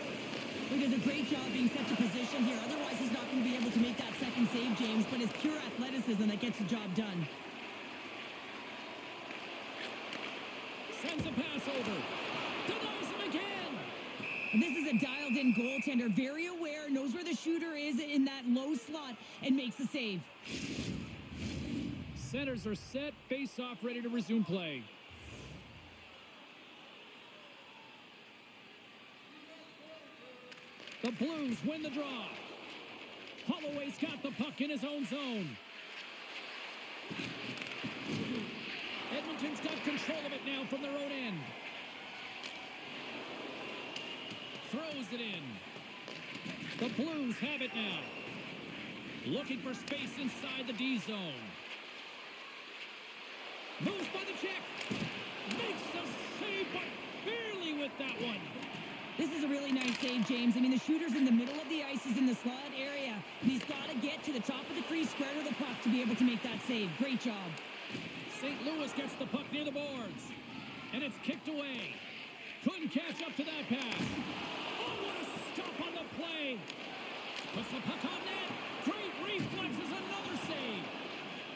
[SPEAKER 2] He does a great job being set to position here. Otherwise, he's not going to be able to make that second save, James, but it's pure athleticism that gets the job done.
[SPEAKER 1] Sends a pass over. Denies him again.
[SPEAKER 2] This is a dialed-in goaltender, very aware, knows where the shooter is in that low slot, and makes the save.
[SPEAKER 1] Centers are set, face-off, ready to resume play. The Blues win the draw. Holloway's got the puck in his own zone. Edmonton's got control of it now from their own end. Throws it in. The Blues have it now. Looking for space inside the D zone. Moves by the check. Makes the save, but barely with that one.
[SPEAKER 2] This is a really nice save, James. I mean, the shooter's in the middle of the ice. He's in the slot area. And he's got to get to the top of the crease, square to the puck to be able to make that save. Great job.
[SPEAKER 1] St. Louis gets the puck near the boards. And it's kicked away. Couldn't catch up to that pass. Oh, what a stop on the play. Puts the puck on net. Great reflexes, another save.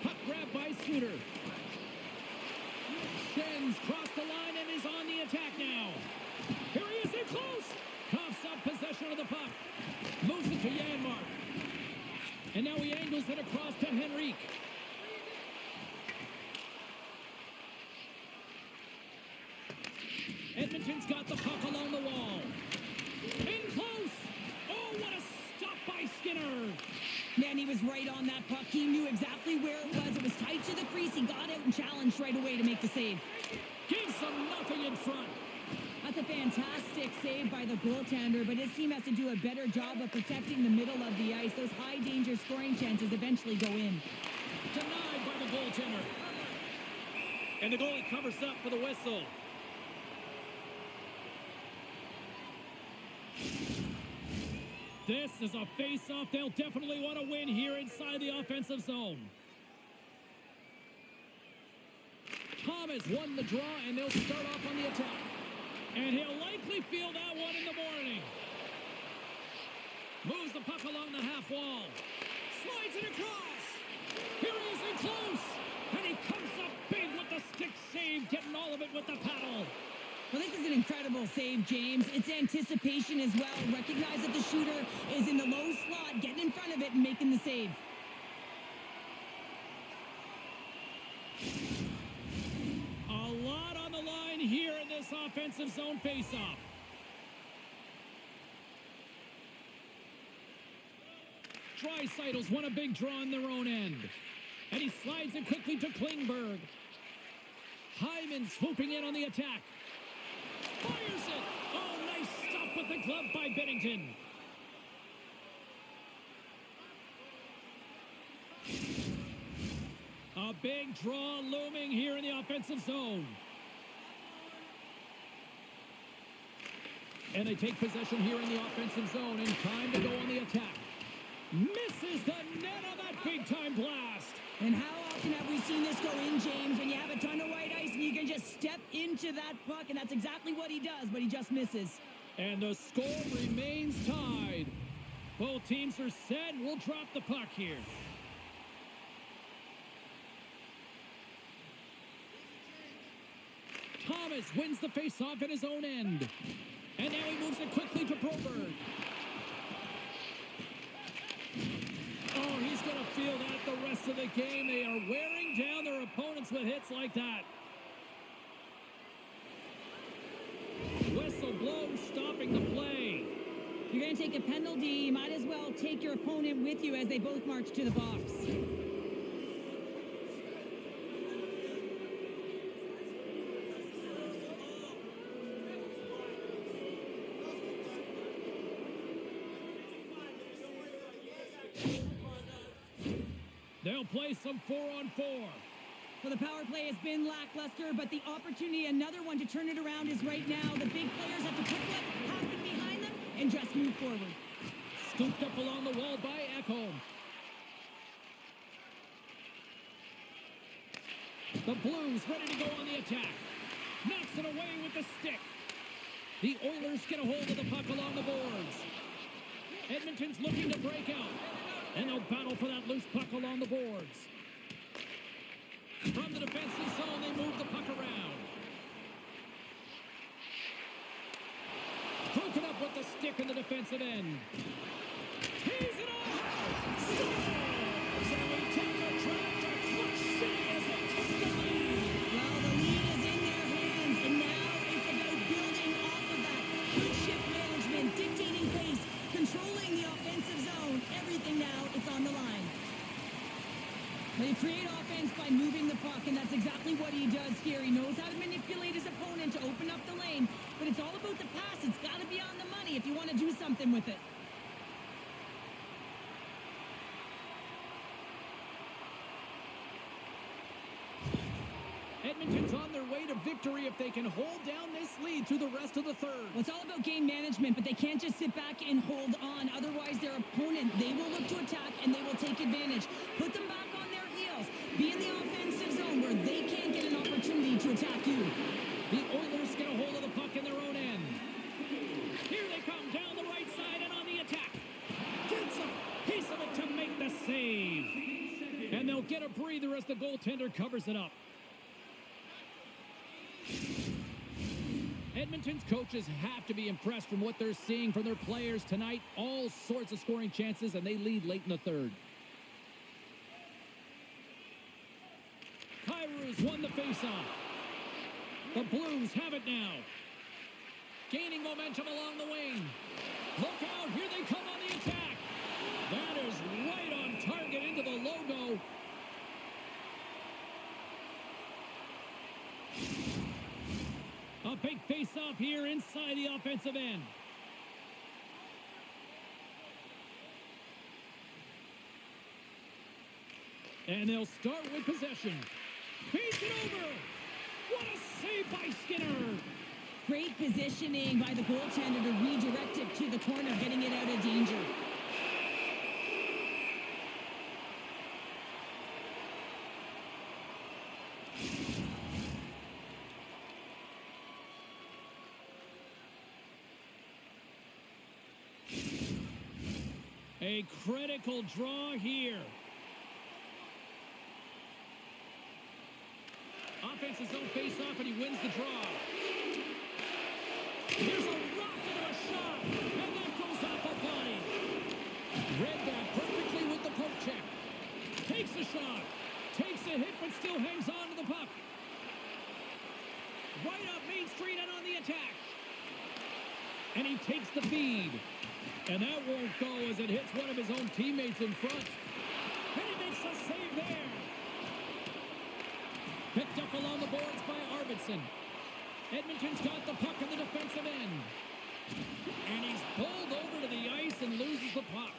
[SPEAKER 1] Puck grabbed by Suter. Schenns crossed the line and is on the attack now. Here he is in close. Coughs up possession of the puck. Moves it to Janmark. And now he angles it across to Henrique. Edmonton's got the puck along the wall. In close. Oh, what a stop by Skinner.
[SPEAKER 2] Man, he was right on that puck. He knew exactly where it was. It was tight to the crease. He got out and challenged right away to make the save.
[SPEAKER 1] Gives them nothing in front.
[SPEAKER 2] That's a fantastic save by the goaltender, but his team has to do a better job of protecting the middle of the ice. Those high-danger scoring chances eventually go in.
[SPEAKER 1] Denied by the goaltender. And the goalie covers up for the whistle. This is a face-off they'll definitely want to win here inside the offensive zone. Thomas won the draw, and they'll start off on the attack. And he'll likely feel that one in the morning. Moves the puck along the half wall. Slides it across. Here he is in close. And he comes up big with the stick save, getting all of it with the paddle.
[SPEAKER 2] Well, this is an incredible save, James. It's anticipation as well. Recognize that the shooter is in the low slot, getting in front of it and making the save.
[SPEAKER 1] A lot on the line here in this offensive zone faceoff. Draisaitl's won a big draw on their own end. And he slides it quickly to Klingberg. Hyman swooping in on the attack. Fires it. Oh, nice stop with the glove by Binnington. A big draw looming here in the offensive zone. And they take possession here in the offensive zone, and time to go on the attack. Misses the net on that big-time blast.
[SPEAKER 2] And how often have we seen this go in, James, when you have a ton of white ice and you can just step into that puck, and that's exactly what he does, but he just misses.
[SPEAKER 1] And the score remains tied. Both teams are set. We'll drop the puck here. Thomas wins the faceoff at his own end. And now he moves it quickly to Broberg. Oh, he's going to feel that the rest of the game. They are wearing down their opponents with hits like that. Whistle blown, stopping the play.
[SPEAKER 2] You're going to take a penalty. You might as well take your opponent with you as they both march to the box.
[SPEAKER 1] They'll play some 4-on-4.
[SPEAKER 2] Well, the power play has been lackluster, but the opportunity, another one to turn it around, is right now. The big players have to put what happened behind them and just move forward.
[SPEAKER 1] Scooped up along the wall by Ekholm. The Blues ready to go on the attack. Knocks it away with the stick. The Oilers get a hold of the puck along the boards. Edmonton's looking to break out. And they'll battle for that loose puck along the boards. From the defensive zone, they move the puck around. Broken up with the stick in the defensive end. Tees it off! Scores! And we take a drive to Clutch City as they take the lead.
[SPEAKER 2] Well, the lead is in their hands, and now it's about building off of that. Good shift management, dictating pace, controlling the offensive zone. Everything now, it's on the line. They create offense by moving the puck, and that's exactly what he does here. He knows how to manipulate his opponent to open up the lane, but it's all about the pass. It's got to be on the money if you want to do something with it.
[SPEAKER 1] Edmonton's on their way to victory if they can hold down this lead through the rest of the third.
[SPEAKER 2] Well, it's all about game management, but they can't just sit back and hold on. Otherwise, their opponent, they will look to attack, and they will take advantage. Put them back on their heels. Be in the offensive zone where they can't get an opportunity to attack you.
[SPEAKER 1] The Oilers get a hold of the puck in their own end. Here they come down the right side and on the attack. Gets a piece of it to make the save. And they'll get a breather as the goaltender covers it up. Edmonton's coaches have to be impressed from what they're seeing from their players tonight. All sorts of scoring chances, and they lead late in the third. Kairu's won the faceoff. The Blues have it now. Gaining momentum along the wing. Look out, here they come on the attack. That is right on target into the logo. A big face-off here inside the offensive end. And they'll start with possession. Face it over. What a save by Skinner.
[SPEAKER 2] Great positioning by the goaltender to redirect it to the corner, getting it out of danger.
[SPEAKER 1] A critical draw here. Offense's own face-off, and he wins the draw. Here's a rocket of a shot, and that goes off a body. Read that perfectly with the poke check. Takes a shot. Takes a hit, but still hangs on to the puck. Right up Main Street and on the attack. And he takes the feed. And that won't go as it hits one of his own teammates in front. And he makes a save there. Picked up along the boards by Arvidsson. Edmonton's got the puck in the defensive end. And he's pulled over to the ice and loses the puck.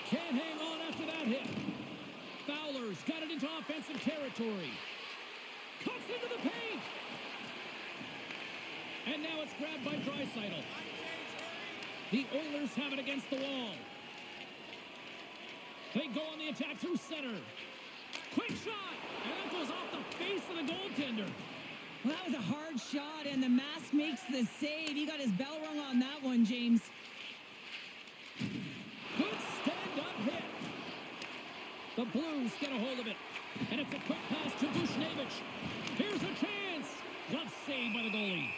[SPEAKER 1] Can't hang on after that hit. Fowler's got it into offensive territory. Cuts into the paint. And now it's grabbed by Draisaitl. The Oilers have it against the wall. They go on the attack through center. Quick shot! And that goes off the face of the goaltender.
[SPEAKER 2] Well, that was a hard shot, and the mask makes the save. He got his bell rung on that one, James.
[SPEAKER 1] Good stand-up hit. The Blues get a hold of it. And it's a quick pass to Bushnevich. Here's a chance. Glove save by the goalie.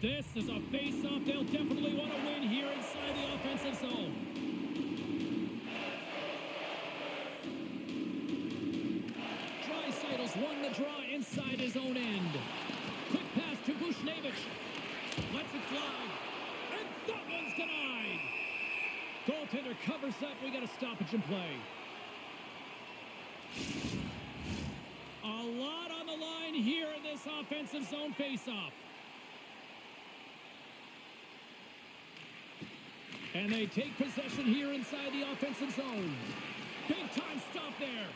[SPEAKER 1] This is a face-off they'll definitely want to win here inside the offensive zone. Draisaitl's won the draw inside his own end. Quick pass to Bushnevich. Lets it fly. And that one's denied. Goaltender covers up. We got a stoppage in play. A lot on the line here in this offensive zone face-off. And they take possession here inside the offensive zone. Big time stop there.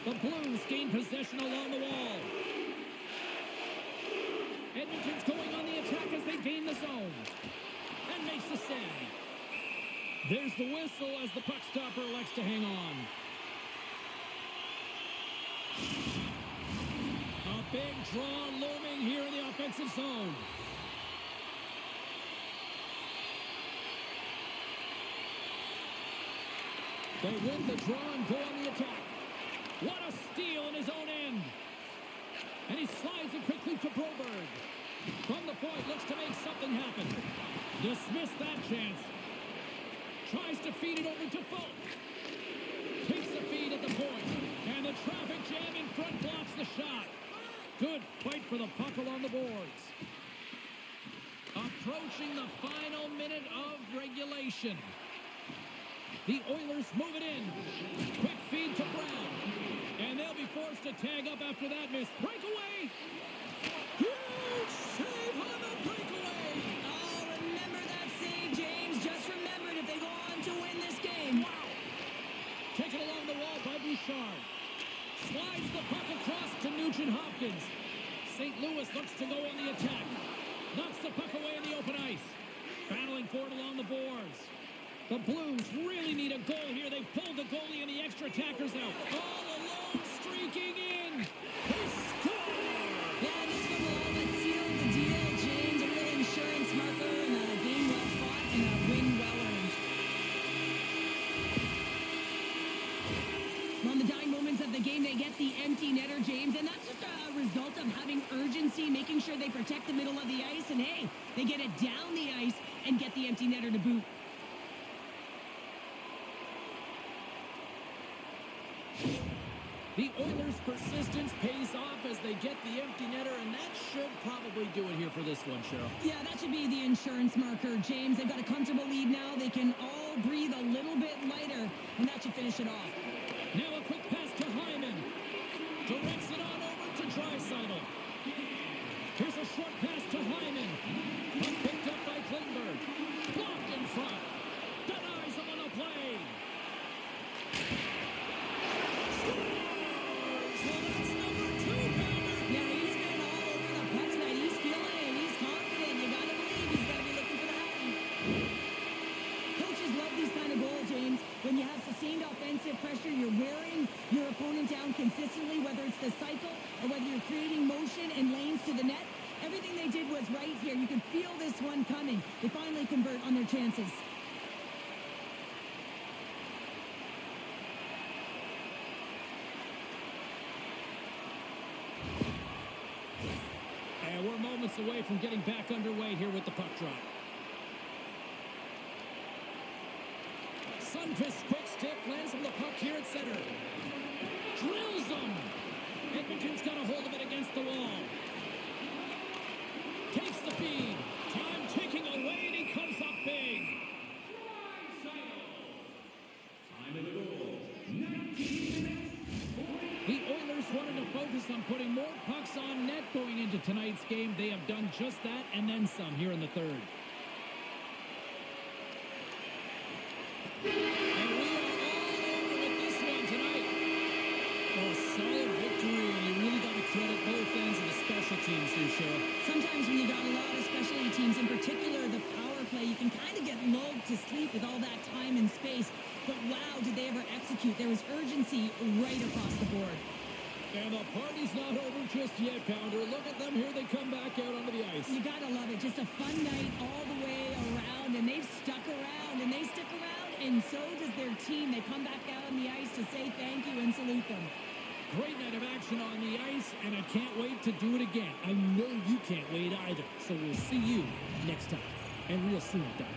[SPEAKER 1] The Blues gain possession along the wall. Edmonton's going on the attack as they gain the zone. And makes the save. There's the whistle as the puck stopper elects to hang on. A big draw looming here in the offensive zone. They win the draw and go on the attack. What a steal in his own end. And he slides it quickly to Broberg. From the point, looks to make something happen. Dismissed that chance. Tries to feed it over to Fultz. Takes the feed at the point. And the traffic jam in front blocks the shot. Good fight for the puck along the boards. Approaching the final minute of regulation. The Oilers move it in. Quick feed to Brown. And they'll be forced to tag up after that miss. Breakaway. Huge save on the breakaway.
[SPEAKER 2] Oh, remember that save, James. Just remembered if they go on to win this game.
[SPEAKER 1] Wow. Taken along the wall by Bouchard. Slides the puck across to Nugent-Hopkins. St. Louis looks to go on the attack. Knocks the puck away in the open ice. Battling for it along the boards. The Blues really need a goal here. They pulled the goalie and the extra attackers out. All alone, streaking in. They score!
[SPEAKER 2] Yeah, this one will all but seal the deal, James. A real insurance marker and a game well fought and a win well earned. On the dying moments of the game, they get the empty netter, James, and that's just a result of having urgency, making sure they protect the middle of the ice, and hey, they get it down the ice and get the empty netter to boot.
[SPEAKER 1] The Oilers' persistence pays off as they get the empty netter, and that should probably do it here for this one, Cheryl.
[SPEAKER 2] Yeah, that should be the insurance marker, James. They've got a comfortable lead now. They can all breathe a little bit lighter, and that should finish it off.
[SPEAKER 1] Now a quick pass to Hyman. Directs it on over to Draisaitl. Here's a short pass to Hyman. Puck picked up by Klingberg. Blocked in front. Denies him on the play. Scores! Well, that's number 2-pounder.
[SPEAKER 2] Yeah, he's been all over the puck tonight. He's feeling it. He's confident. You got to believe he's got to be looking for the happy. Coaches love these kind of goals, James. When you have sustained offensive pressure, you're wearing your opponent down consistently, whether it's the cycle or whether you're creating motion and lanes to the net. Everything they did was right here. You can feel this one coming. They finally convert on their chances.
[SPEAKER 1] And we're moments away from getting back underway here with the puck drop. Sundqvist quick stick lands on the puck here at center. Drills them. Edmonton's got a hold of it against the wall. Takes the feed. Time ticking away, and he comes up big.
[SPEAKER 3] Time of the goal, 19 minutes.
[SPEAKER 1] The Oilers wanted to focus on putting more pucks on net going into tonight's game. They have done just that and then some here in the third. And we are all over with this one tonight. A solid victory, and you really got to credit both ends of the special teams here, Cheryl.
[SPEAKER 2] Sometimes when you got a lot of specialty teams, in particular the power play, you can kind of get lulled to sleep with all that time and space. But wow, did they ever execute. There was urgency right across the board.
[SPEAKER 1] And the party's not over just yet, Pounder. Look at them here. They come back out onto the ice.
[SPEAKER 2] You gotta love it. Just a fun night all the way around, and they've stuck around, and they stick around, and so does their team. They come back out on the ice to say thank you and salute them.
[SPEAKER 1] Great night of action on the ice, and I can't wait to do it again. I know you can't wait either. So we'll see you next time, and real soon at that.